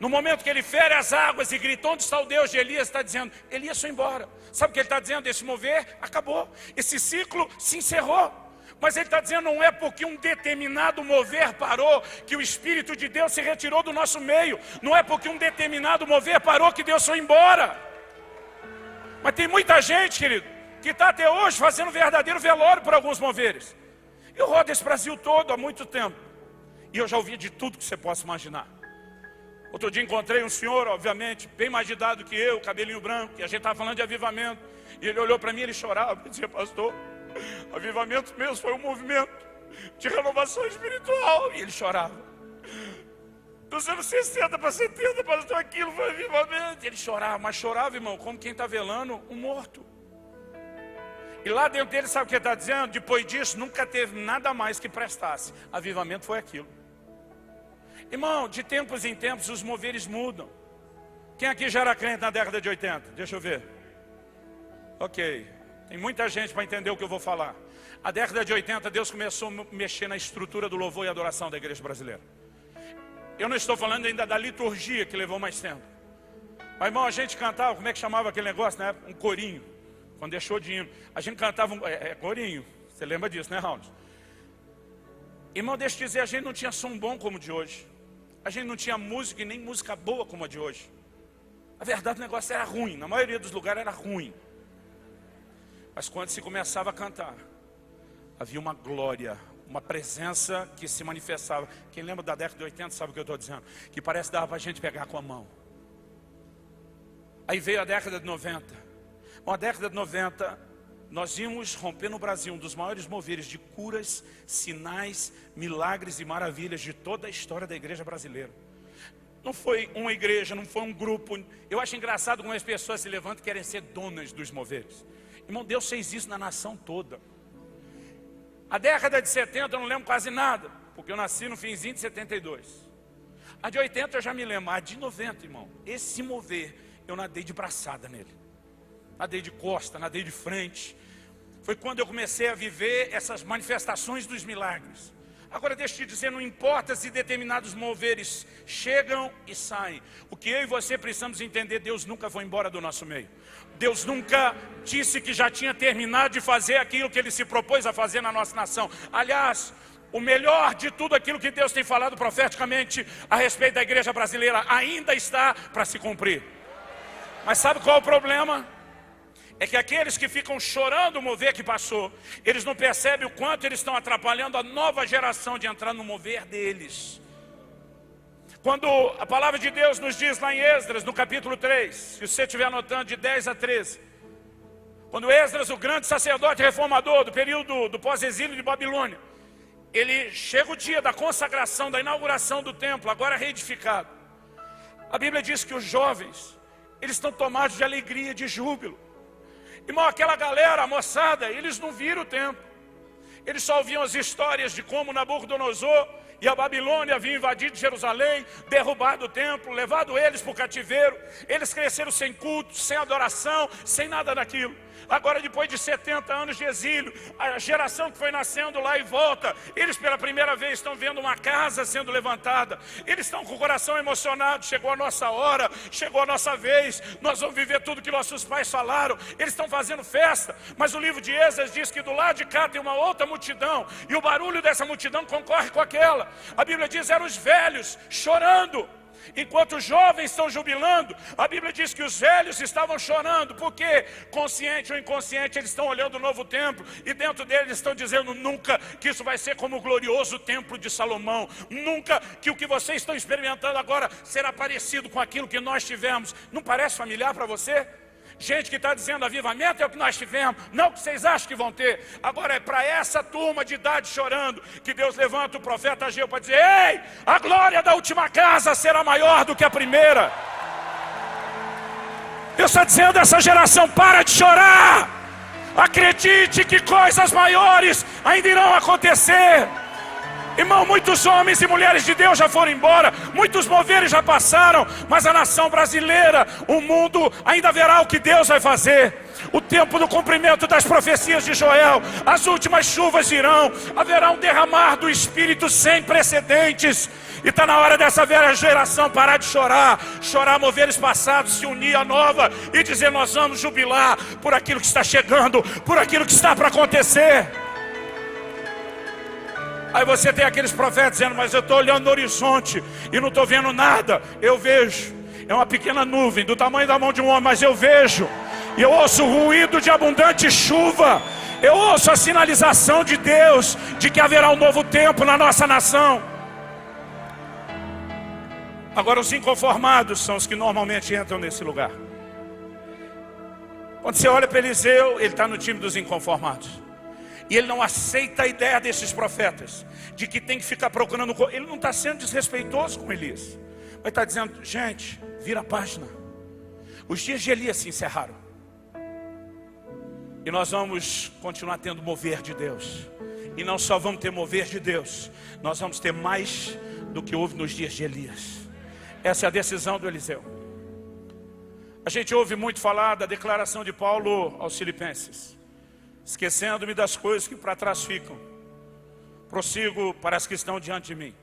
No momento que ele fere as águas e grita: onde está o Deus de Elias? Está dizendo: Elias foi embora. Sabe o que ele está dizendo? Esse mover acabou, esse ciclo se encerrou. Mas ele está dizendo: não é porque um determinado mover parou que o Espírito de Deus se retirou do nosso meio. Não é porque um determinado mover parou que Deus foi embora. Mas tem muita gente, querido, que está até hoje fazendo verdadeiro velório por alguns moveres. Eu rodo esse Brasil todo há muito tempo, e eu já ouvi de tudo que você possa imaginar. Outro dia encontrei um senhor, obviamente, bem mais de idade do que eu, cabelinho branco, e a gente estava falando de avivamento. E ele olhou para mim e ele chorava, e dizia: pastor, avivamento mesmo foi um movimento de renovação espiritual. E ele chorava. Dos anos 60 para 70, pastor, aquilo foi avivamento. E ele chorava, mas chorava, irmão, como quem está velando um morto. E lá dentro dele, sabe o que ele está dizendo? Depois disso, nunca teve nada mais que prestasse. Avivamento foi aquilo. Irmão, de tempos em tempos, os moveres mudam. Quem aqui já era crente na década de 80? Deixa eu ver. Ok. Tem muita gente para entender o que eu vou falar. A década de 80, Deus começou a mexer na estrutura do louvor e adoração da igreja brasileira. Eu não estou falando ainda da liturgia, que levou mais tempo. Mas, irmão, a gente cantava, como é que chamava aquele negócio na época? Um corinho. Quando deixou de hino. A gente cantava corinho. Você lembra disso, né, Raul? Irmão, deixa eu te dizer, a gente não tinha som bom como o de hoje. A gente não tinha música e nem música boa como a de hoje. A verdade, o negócio era ruim. Na maioria dos lugares era ruim. Mas quando se começava a cantar, havia uma glória, uma presença que se manifestava. Quem lembra da década de 80 sabe o que eu estou dizendo. Que parece que dava para a gente pegar com a mão. Aí veio a década de 90. Bom, a década de 90, nós vimos romper no Brasil um dos maiores moveres de curas, sinais, milagres e maravilhas de toda a história da igreja brasileira. Não foi uma igreja, não foi um grupo. Eu acho engraçado como as pessoas se levantam e querem ser donas dos moveres. Irmão, Deus fez isso na nação toda. A década de 70 eu não lembro quase nada, porque eu nasci no finzinho de 72. A de 80 eu já me lembro, a de 90, irmão, esse mover, eu nadei de braçada nele. Nadei de costa, nadei de frente. Foi quando eu comecei a viver essas manifestações dos milagres. Agora deixa eu te dizer, não importa se determinados moveres chegam e saem. O que eu e você precisamos entender, Deus nunca foi embora do nosso meio. Deus nunca disse que já tinha terminado de fazer aquilo que Ele se propôs a fazer na nossa nação. Aliás, o melhor de tudo aquilo que Deus tem falado profeticamente a respeito da igreja brasileira ainda está para se cumprir. Mas sabe qual é o problema? É que aqueles que ficam chorando o mover que passou, eles não percebem o quanto eles estão atrapalhando a nova geração de entrar no mover deles. Quando a palavra de Deus nos diz lá em Esdras, no capítulo 3, se você estiver anotando de 10 a 13, quando Esdras, o grande sacerdote reformador do período do pós-exílio de Babilônia, ele chega o dia da consagração, da inauguração do templo, agora reedificado. A Bíblia diz que os jovens, eles estão tomados de alegria, de júbilo. Irmão, aquela galera, a moçada, eles não viram o templo. Eles só ouviam as histórias de como Nabucodonosor e a Babilônia haviam invadido Jerusalém, derrubado o templo, levado eles para o cativeiro. Eles cresceram sem culto, sem adoração, sem nada daquilo. Agora, depois de 70 anos de exílio, a geração que foi nascendo lá e volta, eles pela primeira vez estão vendo uma casa sendo levantada. Eles estão com o coração emocionado. Chegou a nossa hora, chegou a nossa vez, nós vamos viver tudo que nossos pais falaram. Eles estão fazendo festa, mas o livro de Esdras diz que do lado de cá tem uma outra multidão, e o barulho dessa multidão concorre com aquela. A Bíblia diz que eram os velhos chorando. Enquanto os jovens estão jubilando, a Bíblia diz que os velhos estavam chorando, porque consciente ou inconsciente eles estão olhando o novo templo, e dentro deles estão dizendo nunca que isso vai ser como o glorioso templo de Salomão, nunca que o que vocês estão experimentando agora será parecido com aquilo que nós tivemos. Não parece familiar para você? Gente que está dizendo avivamento é o que nós tivemos, não o que vocês acham que vão ter. Agora é para essa turma de idade chorando que Deus levanta o profeta Ageu para dizer: ei, a glória da última casa será maior do que a primeira. Deus está dizendo a essa geração: para de chorar, acredite que coisas maiores ainda irão acontecer. Irmão, muitos homens e mulheres de Deus já foram embora, muitos moveres já passaram, mas a nação brasileira, o mundo, ainda verá o que Deus vai fazer. O tempo do cumprimento das profecias de Joel, as últimas chuvas virão, haverá um derramar do Espírito sem precedentes. E está na hora dessa velha geração parar de chorar, moveres passados, se unir à nova e dizer: nós vamos jubilar por aquilo que está chegando, por aquilo que está para acontecer. Aí você tem aqueles profetas dizendo: mas eu estou olhando no horizonte e não estou vendo nada. Eu vejo, é uma pequena nuvem do tamanho da mão de um homem, mas eu vejo. E eu ouço o ruído de abundante chuva. Eu ouço a sinalização de Deus de que haverá um novo tempo na nossa nação. Agora, os inconformados são os que normalmente entram nesse lugar. Quando você olha para Eliseu, ele está no time dos inconformados. E ele não aceita a ideia desses profetas, de que tem que ficar procurando. Ele não está sendo desrespeitoso com Elias, mas está dizendo: gente, vira a página. Os dias de Elias se encerraram, e nós vamos continuar tendo mover de Deus. E não só vamos ter mover de Deus, nós vamos ter mais do que houve nos dias de Elias. Essa é a decisão do Eliseu. A gente ouve muito falar da declaração de Paulo aos Filipenses: esquecendo-me das coisas que para trás ficam, prossigo para as que estão diante de mim.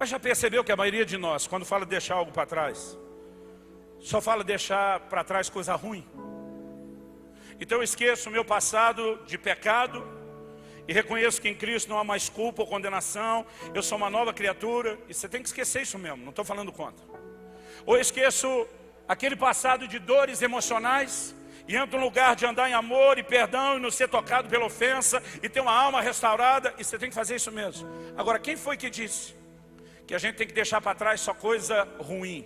Mas já percebeu que a maioria de nós, quando fala deixar algo para trás, só fala deixar para trás coisa ruim? Então eu esqueço o meu passado de pecado e reconheço que em Cristo não há mais culpa ou condenação. Eu sou uma nova criatura. E você tem que esquecer isso mesmo, não estou falando contra. Ou eu esqueço aquele passado de dores emocionais e entro no lugar de andar em amor e perdão e não ser tocado pela ofensa e ter uma alma restaurada. E você tem que fazer isso mesmo. Agora, quem foi que disse que a gente tem que deixar para trás só coisa ruim?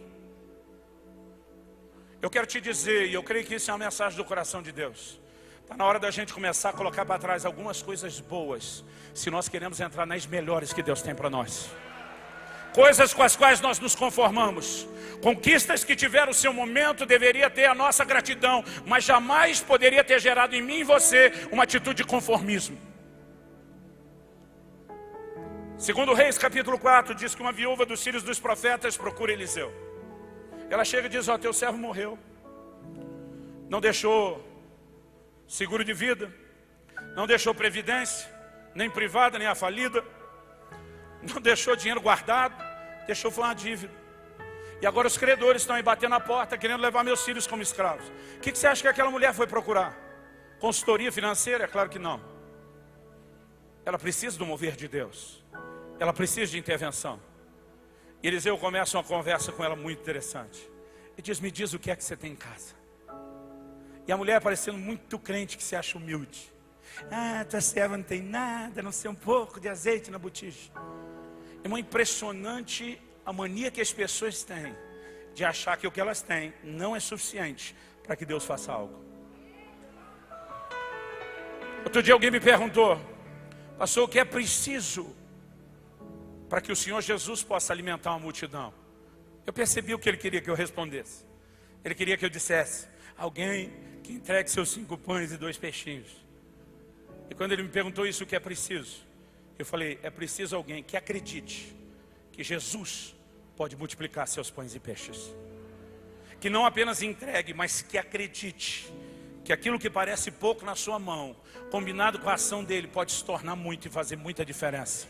Eu quero te dizer, e eu creio que isso é uma mensagem do coração de Deus, está na hora da gente começar a colocar para trás algumas coisas boas, se nós queremos entrar nas melhores que Deus tem para nós. Coisas com as quais nós nos conformamos, conquistas que tiveram o seu momento, deveria ter a nossa gratidão, mas jamais poderia ter gerado em mim e você uma atitude de conformismo. Segundo Reis capítulo 4, diz que uma viúva dos filhos dos profetas procura Eliseu. Ela chega e diz: ó, teu servo morreu, não deixou seguro de vida, não deixou previdência, nem privada, nem a falida, não deixou dinheiro guardado, deixou foi uma dívida. E agora os credores estão aí batendo na porta, querendo levar meus filhos como escravos. O que você acha que aquela mulher foi procurar? Consultoria financeira? É claro que não. Ela precisa do mover de Deus, ela precisa de intervenção. E Eliseu começa uma conversa com ela muito interessante. E diz: me diz o que é que você tem em casa. E a mulher, parecendo muito crente, que se acha humilde: ah, tua serva não tem nada, a não ser um pouco de azeite na botija. É uma impressionante a mania que as pessoas têm de achar que o que elas têm não é suficiente para que Deus faça algo. Outro dia alguém me perguntou: pastor, o que é preciso para que o Senhor Jesus possa alimentar uma multidão? Eu percebi o que ele queria que eu respondesse. Ele queria que eu dissesse: alguém que entregue seus 5 pães e 2 peixinhos. E quando ele me perguntou isso, o que é preciso, eu falei: é preciso alguém que acredite que Jesus pode multiplicar seus pães e peixes. Que não apenas entregue, mas que acredite que aquilo que parece pouco na sua mão, combinado com a ação dele, pode se tornar muito e fazer muita diferença.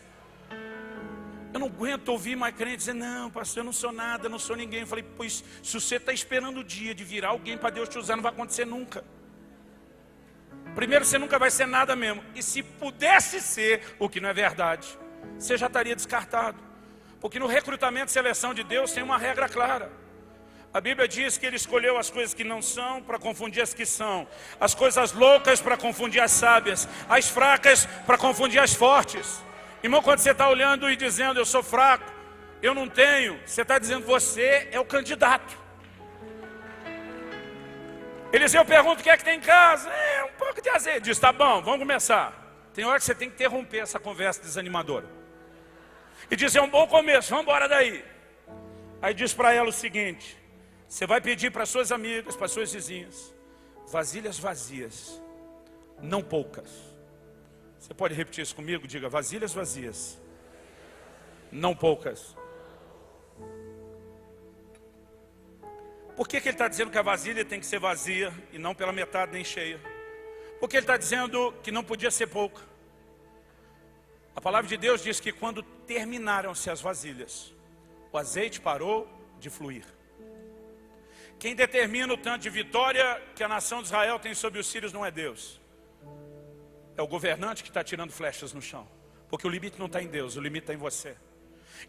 Eu não aguento ouvir mais crente dizer: não, pastor, eu não sou nada, eu não sou ninguém. Eu falei: pois se você está esperando o dia de virar alguém para Deus te usar, não vai acontecer nunca. Primeiro, você nunca vai ser nada mesmo. E se pudesse ser, o que não é verdade, você já estaria descartado. Porque no recrutamento e seleção de Deus tem uma regra clara. A Bíblia diz que Ele escolheu as coisas que não são para confundir as que são, as coisas loucas para confundir as sábias, as fracas para confundir as fortes. Irmão, quando você está olhando e dizendo: eu sou fraco, eu não tenho, você está dizendo: você é o candidato. Eliseu pergunta: o que é que tem em casa? Um pouco de azeite. Diz: tá bom, vamos começar. Tem hora que você tem que interromper essa conversa desanimadora e dizer: é um bom começo, vamos embora daí. Aí diz para ela o seguinte: você vai pedir para suas amigas, para suas vizinhas, vasilhas vazias, não poucas. Você pode repetir isso comigo? Diga: vasilhas vazias, não poucas. Por que ele está dizendo que a vasilha tem que ser vazia e não pela metade nem cheia? Porque ele está dizendo que não podia ser pouca. A palavra de Deus diz que quando terminaram-se as vasilhas, o azeite parou de fluir. Quem determina o tanto de vitória que a nação de Israel tem sobre os sírios não é Deus. É o governante que está tirando flechas no chão. Porque o limite não está em Deus, o limite está em você.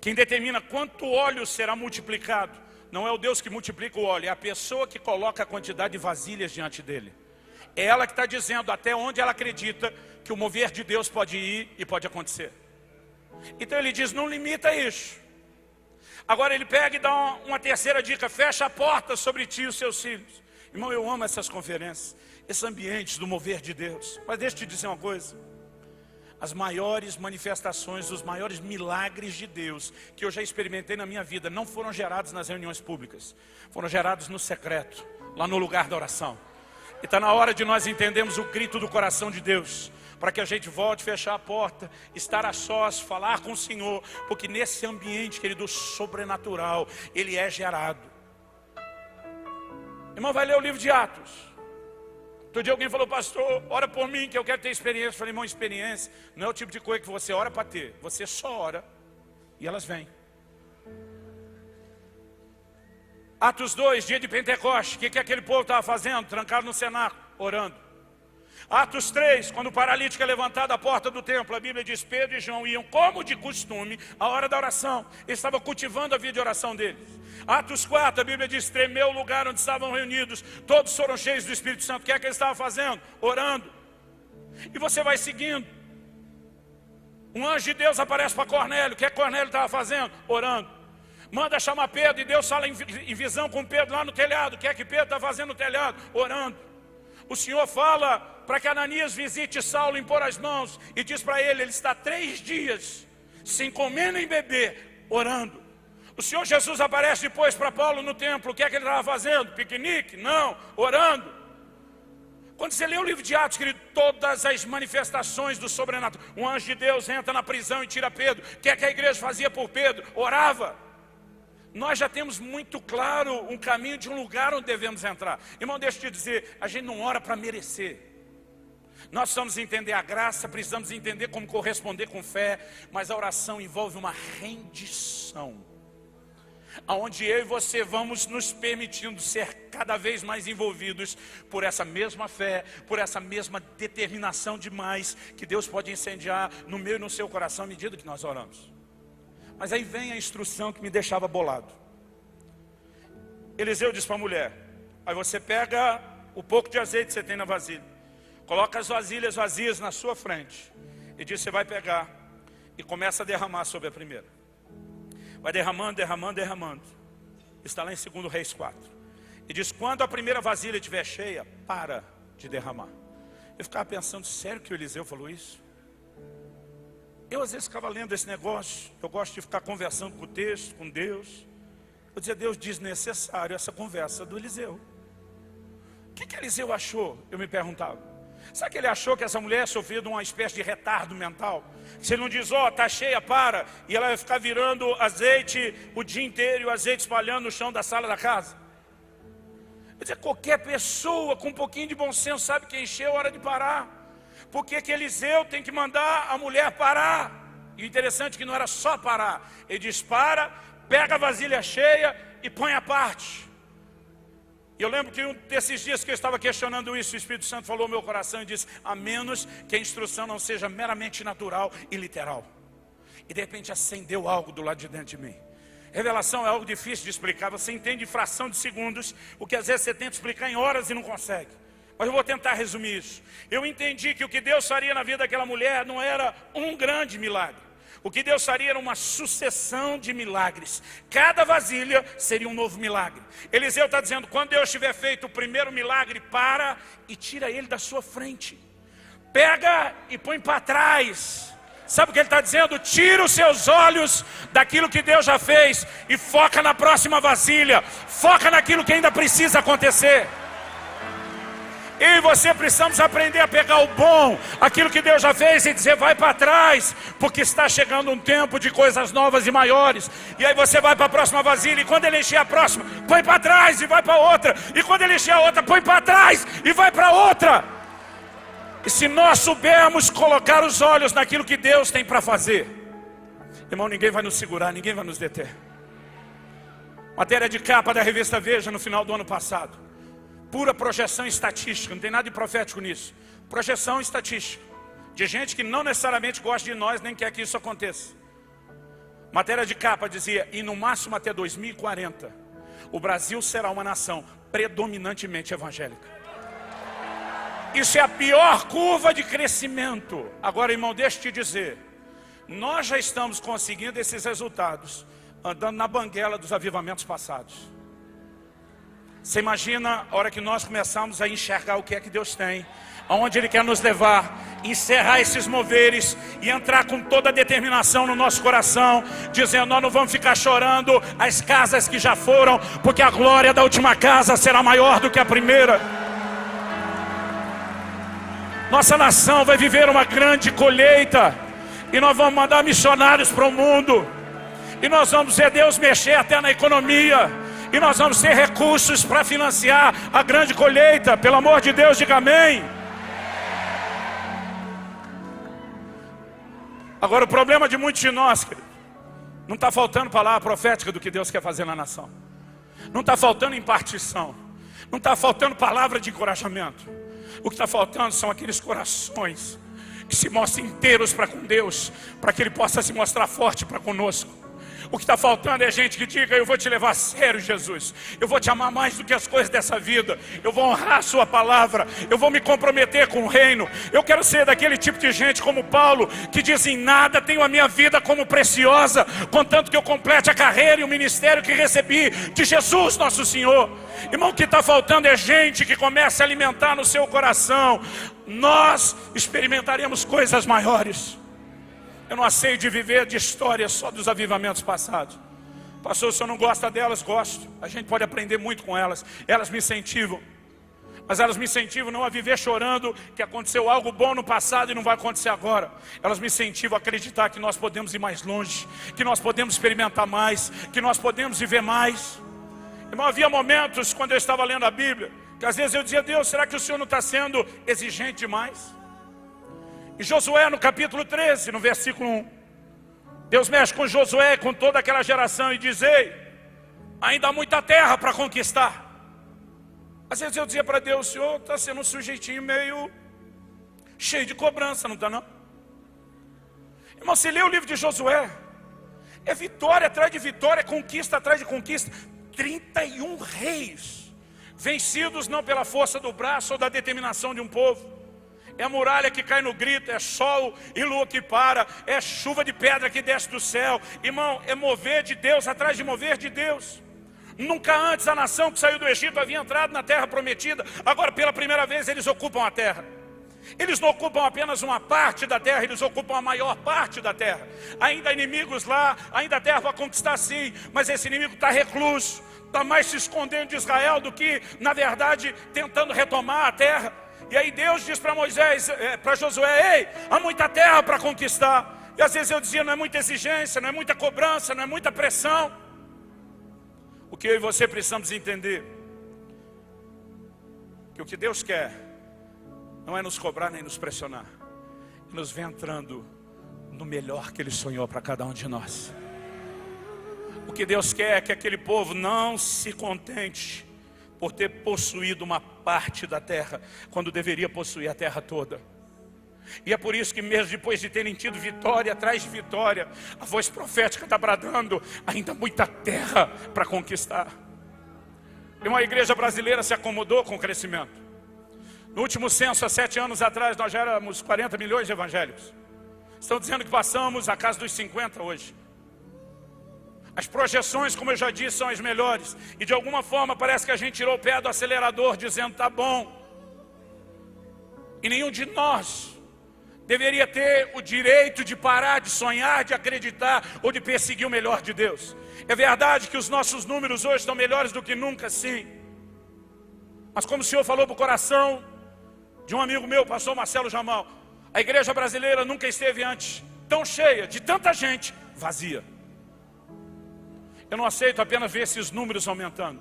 Quem determina quanto óleo será multiplicado não é o Deus que multiplica o óleo, é a pessoa que coloca a quantidade de vasilhas diante dele. É ela que está dizendo até onde ela acredita que o mover de Deus pode ir e pode acontecer. Então ele diz: não limita isso. Agora ele pega e dá uma terceira dica: fecha a porta sobre ti e os seus filhos. Irmão, eu amo essas conferências, esses ambientes do mover de Deus. Mas deixa eu te dizer uma coisa: as maiores manifestações, os maiores milagres de Deus que eu já experimentei na minha vida não foram gerados nas reuniões públicas, foram gerados no secreto, lá no lugar da oração. E está na hora de nós entendermos o grito do coração de Deus, para que a gente volte a fechar a porta, estar a sós, falar com o Senhor, porque nesse ambiente, querido, sobrenatural, ele é gerado. Irmão, vai ler o livro de Atos. Outro dia alguém falou: pastor, ora por mim que eu quero ter experiência. Eu falei: irmão, experiência não é o tipo de coisa que você ora para ter. Você só ora e elas vêm. Atos 2, dia de Pentecoste, o que aquele povo estava fazendo? Trancado no cenáculo, orando. Atos 3, quando o paralítico é levantado à porta do templo, a Bíblia diz, Pedro e João iam como de costume à hora da oração. Eles estavam cultivando a vida de oração deles. Atos 4, a Bíblia diz, tremeu o lugar onde estavam reunidos, todos foram cheios do Espírito Santo. O que é que eles estavam fazendo? Orando. E você vai seguindo. Um anjo de Deus aparece para Cornélio. O que é que Cornélio estava fazendo? Orando. Manda chamar Pedro, e Deus fala em visão com Pedro lá no telhado. O que é que Pedro está fazendo no telhado? Orando. O Senhor fala para que Ananias visite Saulo, impor as mãos, e diz para ele está 3 dias, sem comer nem beber, orando. O Senhor Jesus aparece depois para Paulo no templo. O que é que ele estava fazendo? Piquenique? Não, orando. Quando você lê o livro de Atos, querido, todas as manifestações do sobrenatural. Um anjo de Deus entra na prisão e tira Pedro. O que é que a igreja fazia por Pedro? Orava. Nós já temos muito claro um caminho de um lugar onde devemos entrar. Irmão, deixa eu te dizer, a gente não ora para merecer. Nós precisamos entender a graça, precisamos entender como corresponder com fé, mas a oração envolve uma rendição, aonde eu e você vamos nos permitindo ser cada vez mais envolvidos por essa mesma fé, por essa mesma determinação demais que Deus pode incendiar no meu e no seu coração à medida que nós oramos. Mas aí vem a instrução que me deixava bolado. Eliseu diz para a mulher, aí você pega o pouco de azeite que você tem na vasilha, coloca as vasilhas vazias na sua frente, e diz, você vai pegar e começa a derramar sobre a primeira. Vai derramando, derramando, derramando. Está lá em 2 Reis 4. E diz, quando a primeira vasilha estiver cheia, para de derramar. Eu ficava pensando, sério que o Eliseu falou isso? Eu às vezes ficava lendo esse negócio, eu gosto de ficar conversando com o texto, com Deus. Eu dizia, Deus, desnecessário essa conversa do Eliseu. O que Eliseu achou? Eu me perguntava. Sabe que ele achou que essa mulher sofria de uma espécie de retardo mental? Se ele não diz, está cheia, para, e ela vai ficar virando azeite o dia inteiro, e o azeite espalhando no chão da sala da casa. Quer dizer, qualquer pessoa com um pouquinho de bom senso sabe que encheu a hora de parar. Por que Eliseu tem que mandar a mulher parar? E o interessante é que não era só parar. Ele diz, para, pega a vasilha cheia e põe à parte. E eu lembro que um desses dias que eu estava questionando isso, o Espírito Santo falou no meu coração e disse, a menos que a instrução não seja meramente natural e literal. E de repente acendeu algo do lado de dentro de mim. Revelação é algo difícil de explicar. Você entende em fração de segundos o que às vezes você tenta explicar em horas e não consegue. Mas eu vou tentar resumir isso. Eu entendi que o que Deus faria na vida daquela mulher não era um grande milagre. O que Deus faria era uma sucessão de milagres. Cada vasilha seria um novo milagre. Eliseu está dizendo, quando Deus tiver feito o primeiro milagre, para e tira ele da sua frente. Pega e põe para trás. Sabe o que ele está dizendo? Tira os seus olhos daquilo que Deus já fez e foca na próxima vasilha. Foca naquilo que ainda precisa acontecer. Eu e você precisamos aprender a pegar o bom, aquilo que Deus já fez, e dizer, vai para trás, porque está chegando um tempo de coisas novas e maiores. E aí você vai para a próxima vasilha, e quando ele encher a próxima, põe para trás e vai para outra. E quando ele encher a outra, põe para trás e vai para outra. E se nós soubermos colocar os olhos naquilo que Deus tem para fazer, irmão, ninguém vai nos segurar, ninguém vai nos deter. Matéria de capa da revista Veja no final do ano passado. Pura projeção estatística, não tem nada de profético nisso. Projeção estatística, de gente que não necessariamente gosta de nós, nem quer que isso aconteça. Matéria de capa dizia, e no máximo até 2040, o Brasil será uma nação predominantemente evangélica. Isso é a pior curva de crescimento. Agora, irmão, deixa eu te dizer, nós já estamos conseguindo esses resultados, andando na banguela dos avivamentos passados. Você imagina a hora que nós começamos a enxergar o que é que Deus tem, aonde Ele quer nos levar, encerrar esses moveres e entrar com toda a determinação no nosso coração, dizendo, nós não vamos ficar chorando as casas que já foram, porque a glória da última casa será maior do que a primeira. Nossa nação vai viver uma grande colheita, e nós vamos mandar missionários para o mundo, e nós vamos ver Deus mexer até na economia, e nós vamos ter recursos para financiar a grande colheita. Pelo amor de Deus, diga amém. Agora, o problema de muitos de nós, querido, Não está faltando palavra profética do que Deus quer fazer na nação. Não está faltando impartição. Não está faltando palavra de encorajamento. O que está faltando são aqueles corações que se mostram inteiros para com Deus, para que Ele possa se mostrar forte para conosco. O que está faltando é gente que diga: eu vou te levar a sério, Jesus. Eu vou te amar mais do que as coisas dessa vida. Eu vou honrar a sua palavra. Eu vou me comprometer com o reino. Eu quero ser daquele tipo de gente como Paulo, que diz: em nada tenho a minha vida como preciosa, contanto que eu complete a carreira e o ministério que recebi de Jesus nosso Senhor. Irmão, o que está faltando é gente que comece a alimentar no seu coração. Nós experimentaremos coisas maiores. Eu não aceito de viver de histórias só dos avivamentos passados. Pastor, o senhor não gosta delas? Gosto. A gente pode aprender muito com elas. Elas me incentivam. Mas elas me incentivam não a viver chorando que aconteceu algo bom no passado e não vai acontecer agora. Elas me incentivam a acreditar que nós podemos ir mais longe, que nós podemos experimentar mais, que nós podemos viver mais. Irmão, havia momentos quando eu estava lendo a Bíblia, que às vezes eu dizia: Deus, será que o senhor não está sendo exigente demais? Em Josué, no capítulo 13, no versículo 1, Deus mexe com Josué, com toda aquela geração, e diz: ei, ainda há muita terra para conquistar. Às vezes eu dizia para Deus: o senhor está sendo um sujeitinho meio cheio de cobrança, não está não? Irmão, se lê o livro de Josué, é vitória atrás de vitória, conquista atrás de conquista. 31 reis vencidos não pela força do braço ou da determinação de um povo. É a muralha que cai no grito, é sol e lua que para, é chuva de pedra que desce do céu. Irmão, é mover de Deus atrás de mover de Deus. Nunca antes a nação que saiu do Egito havia entrado na terra prometida. Agora, pela primeira vez, eles ocupam a terra. Eles não ocupam apenas uma parte da terra, eles ocupam a maior parte da terra. Ainda há inimigos lá, ainda a terra vai conquistar sim, mas esse inimigo está recluso, está mais se escondendo de Israel do que, na verdade, tentando retomar a terra. E aí Deus diz para Moisés, para Josué: ei, há muita terra para conquistar. E às vezes eu dizia: não é muita exigência, não é muita cobrança, não é muita pressão. O que eu e você precisamos entender, que o que Deus quer não é nos cobrar nem nos pressionar, é nos ver entrando no melhor que Ele sonhou para cada um de nós. O que Deus quer é que aquele povo não se contente por ter possuído uma parte da terra, quando deveria possuir a terra toda. E é por isso que mesmo depois de terem tido vitória atrás de vitória, a voz profética está bradando: ainda muita terra para conquistar. E uma igreja brasileira se acomodou com o crescimento. No último censo, há 7 anos atrás, nós já éramos 40 milhões de evangélicos. Estão dizendo que passamos a casa dos 50 hoje. As projeções, como eu já disse, são as melhores. E de alguma forma parece que a gente tirou o pé do acelerador, dizendo: tá bom. E nenhum de nós deveria ter o direito de parar de sonhar, de acreditar ou de perseguir o melhor de Deus. É verdade que os nossos números hoje estão melhores do que nunca, sim. Mas como o Senhor falou para o coração de um amigo meu, pastor Marcelo Jamal, a igreja brasileira nunca esteve antes tão cheia, de tanta gente vazia. Eu não aceito apenas ver esses números aumentando.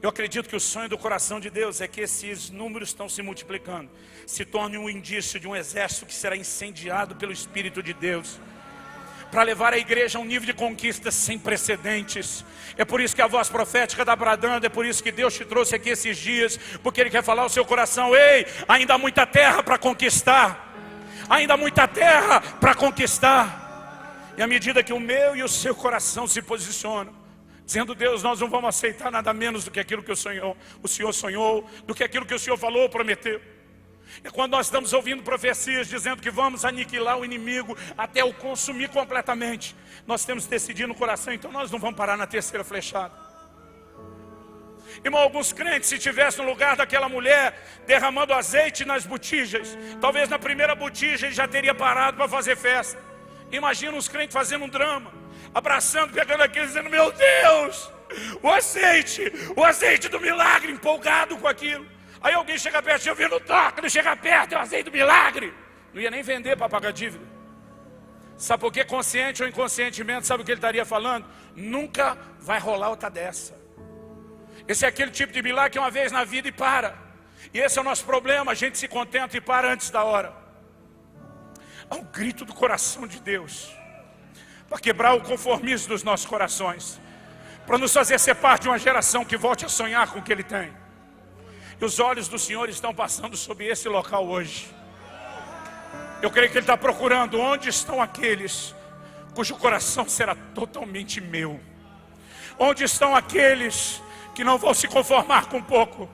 Eu acredito que o sonho do coração de Deus é que esses números estão se multiplicando, se torne um indício de um exército que será incendiado pelo Espírito de Deus, para levar a igreja a um nível de conquista sem precedentes. É por isso que a voz profética está bradando, é por isso que Deus te trouxe aqui esses dias, porque Ele quer falar ao seu coração: ei, ainda há muita terra para conquistar, ainda há muita terra para conquistar. E à medida que o meu e o seu coração se posicionam, dizendo: Deus, nós não vamos aceitar nada menos do que aquilo que o Senhor sonhou, do que aquilo que o Senhor falou ou prometeu. É quando nós estamos ouvindo profecias dizendo que vamos aniquilar o inimigo até o consumir completamente, nós temos que decidir no coração: então nós não vamos parar na terceira flechada. Irmão, alguns crentes, se tivessem no lugar daquela mulher derramando azeite nas botijas, talvez na primeira botija ele já teria parado para fazer festa. Imagina os crentes fazendo um drama, abraçando, pegando aquilo, dizendo: meu Deus, o azeite do milagre, empolgado com aquilo. Aí alguém chega perto, eu vi no toque, ele chega perto, é o azeite do milagre. Não ia nem vender para pagar dívida. Sabe por quê? Consciente ou inconscientemente, sabe o que ele estaria falando? Nunca vai rolar outra dessa. Esse é aquele tipo de milagre que é uma vez na vida e para. E esse é o nosso problema, a gente se contenta e para antes da hora. Há um grito do coração de Deus para quebrar o conformismo dos nossos corações, para nos fazer ser parte de uma geração que volte a sonhar com o que Ele tem. E os olhos do Senhor estão passando sobre esse local hoje. Eu creio que Ele está procurando onde estão aqueles cujo coração será totalmente meu. Onde estão aqueles que não vão se conformar com pouco?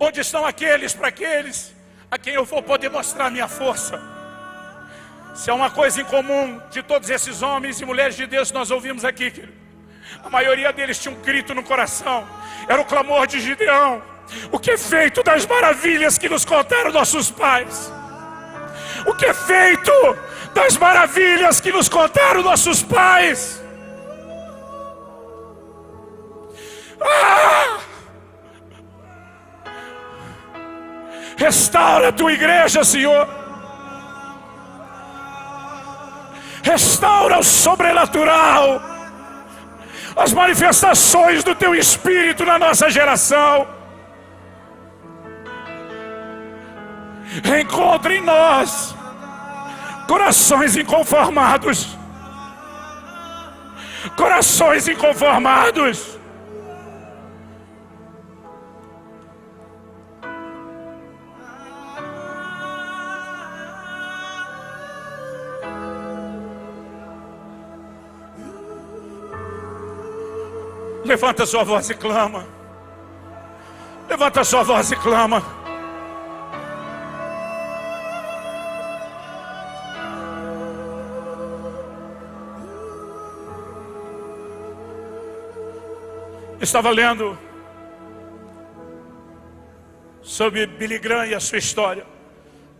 Onde estão aqueles para aqueles a quem eu vou poder mostrar minha força? Se há uma coisa em comum de todos esses homens e mulheres de Deus que nós ouvimos aqui, querido, a maioria deles tinha um grito no coração. Era o clamor de Gideão: o que é feito das maravilhas que nos contaram nossos pais? O que é feito das maravilhas que nos contaram nossos pais? Restaura a tua igreja, Senhor. Restaura o sobrenatural, as manifestações do teu Espírito na nossa geração. Encontre em nós corações inconformados. Corações inconformados. Levanta a sua voz e clama. Levanta a sua voz e clama. Estava lendo sobre Billy Graham e a sua história,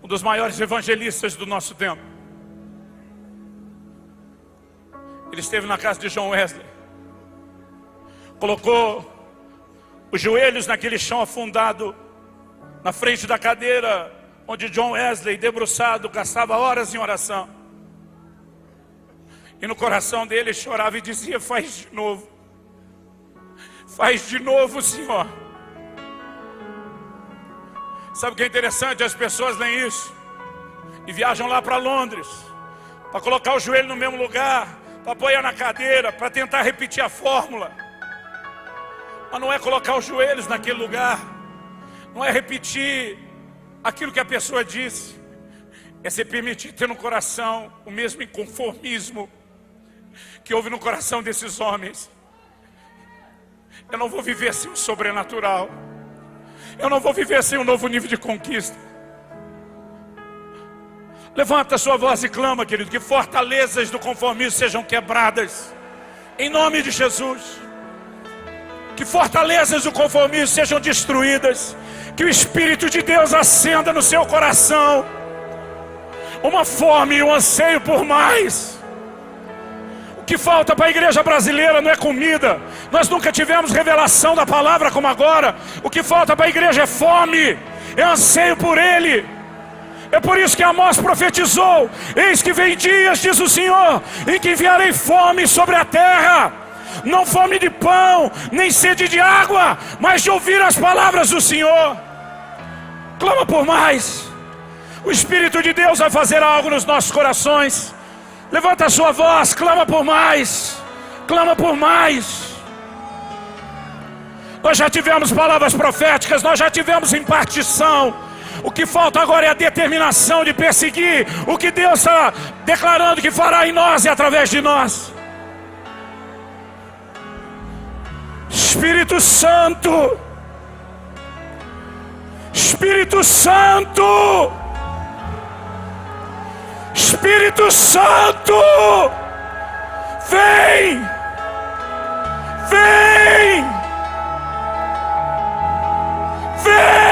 um dos maiores evangelistas do nosso tempo. Ele esteve na casa de John Wesley, colocou os joelhos naquele chão afundado, na frente da cadeira onde John Wesley, debruçado, gastava horas em oração. E no coração dele chorava e dizia: faz de novo. Faz de novo, Senhor. Sabe o que é interessante? As pessoas leem isso e viajam lá para Londres, para colocar o joelho no mesmo lugar, para apoiar na cadeira, para tentar repetir a fórmula. Mas não é colocar os joelhos naquele lugar, não é repetir aquilo que a pessoa disse, é se permitir ter no coração o mesmo inconformismo que houve no coração desses homens. Eu não vou viver sem o sobrenatural. Eu não vou viver sem um novo nível de conquista. Levanta a sua voz e clama, querido, que fortalezas do conformismo sejam quebradas, em nome de Jesus. Que fortalezas do conformismo sejam destruídas. Que o Espírito de Deus acenda no seu coração uma fome e um anseio por mais. O que falta para a igreja brasileira não é comida. Nós nunca tivemos revelação da palavra como agora. O que falta para a igreja é fome, é anseio por Ele. É por isso que Amós profetizou: eis que vem dias, diz o Senhor, em que enviarei fome sobre a terra. Não fome de pão, nem sede de água, mas de ouvir as palavras do Senhor. Clama por mais. O Espírito de Deus vai fazer algo nos nossos corações. Levanta a sua voz, clama por mais. Clama por mais. Nós já tivemos palavras proféticas, nós já tivemos impartição. O que falta agora é a determinação de perseguir o que Deus está declarando que fará em nós e através de nós. Espírito Santo, Espírito Santo, Espírito Santo, vem, vem, vem.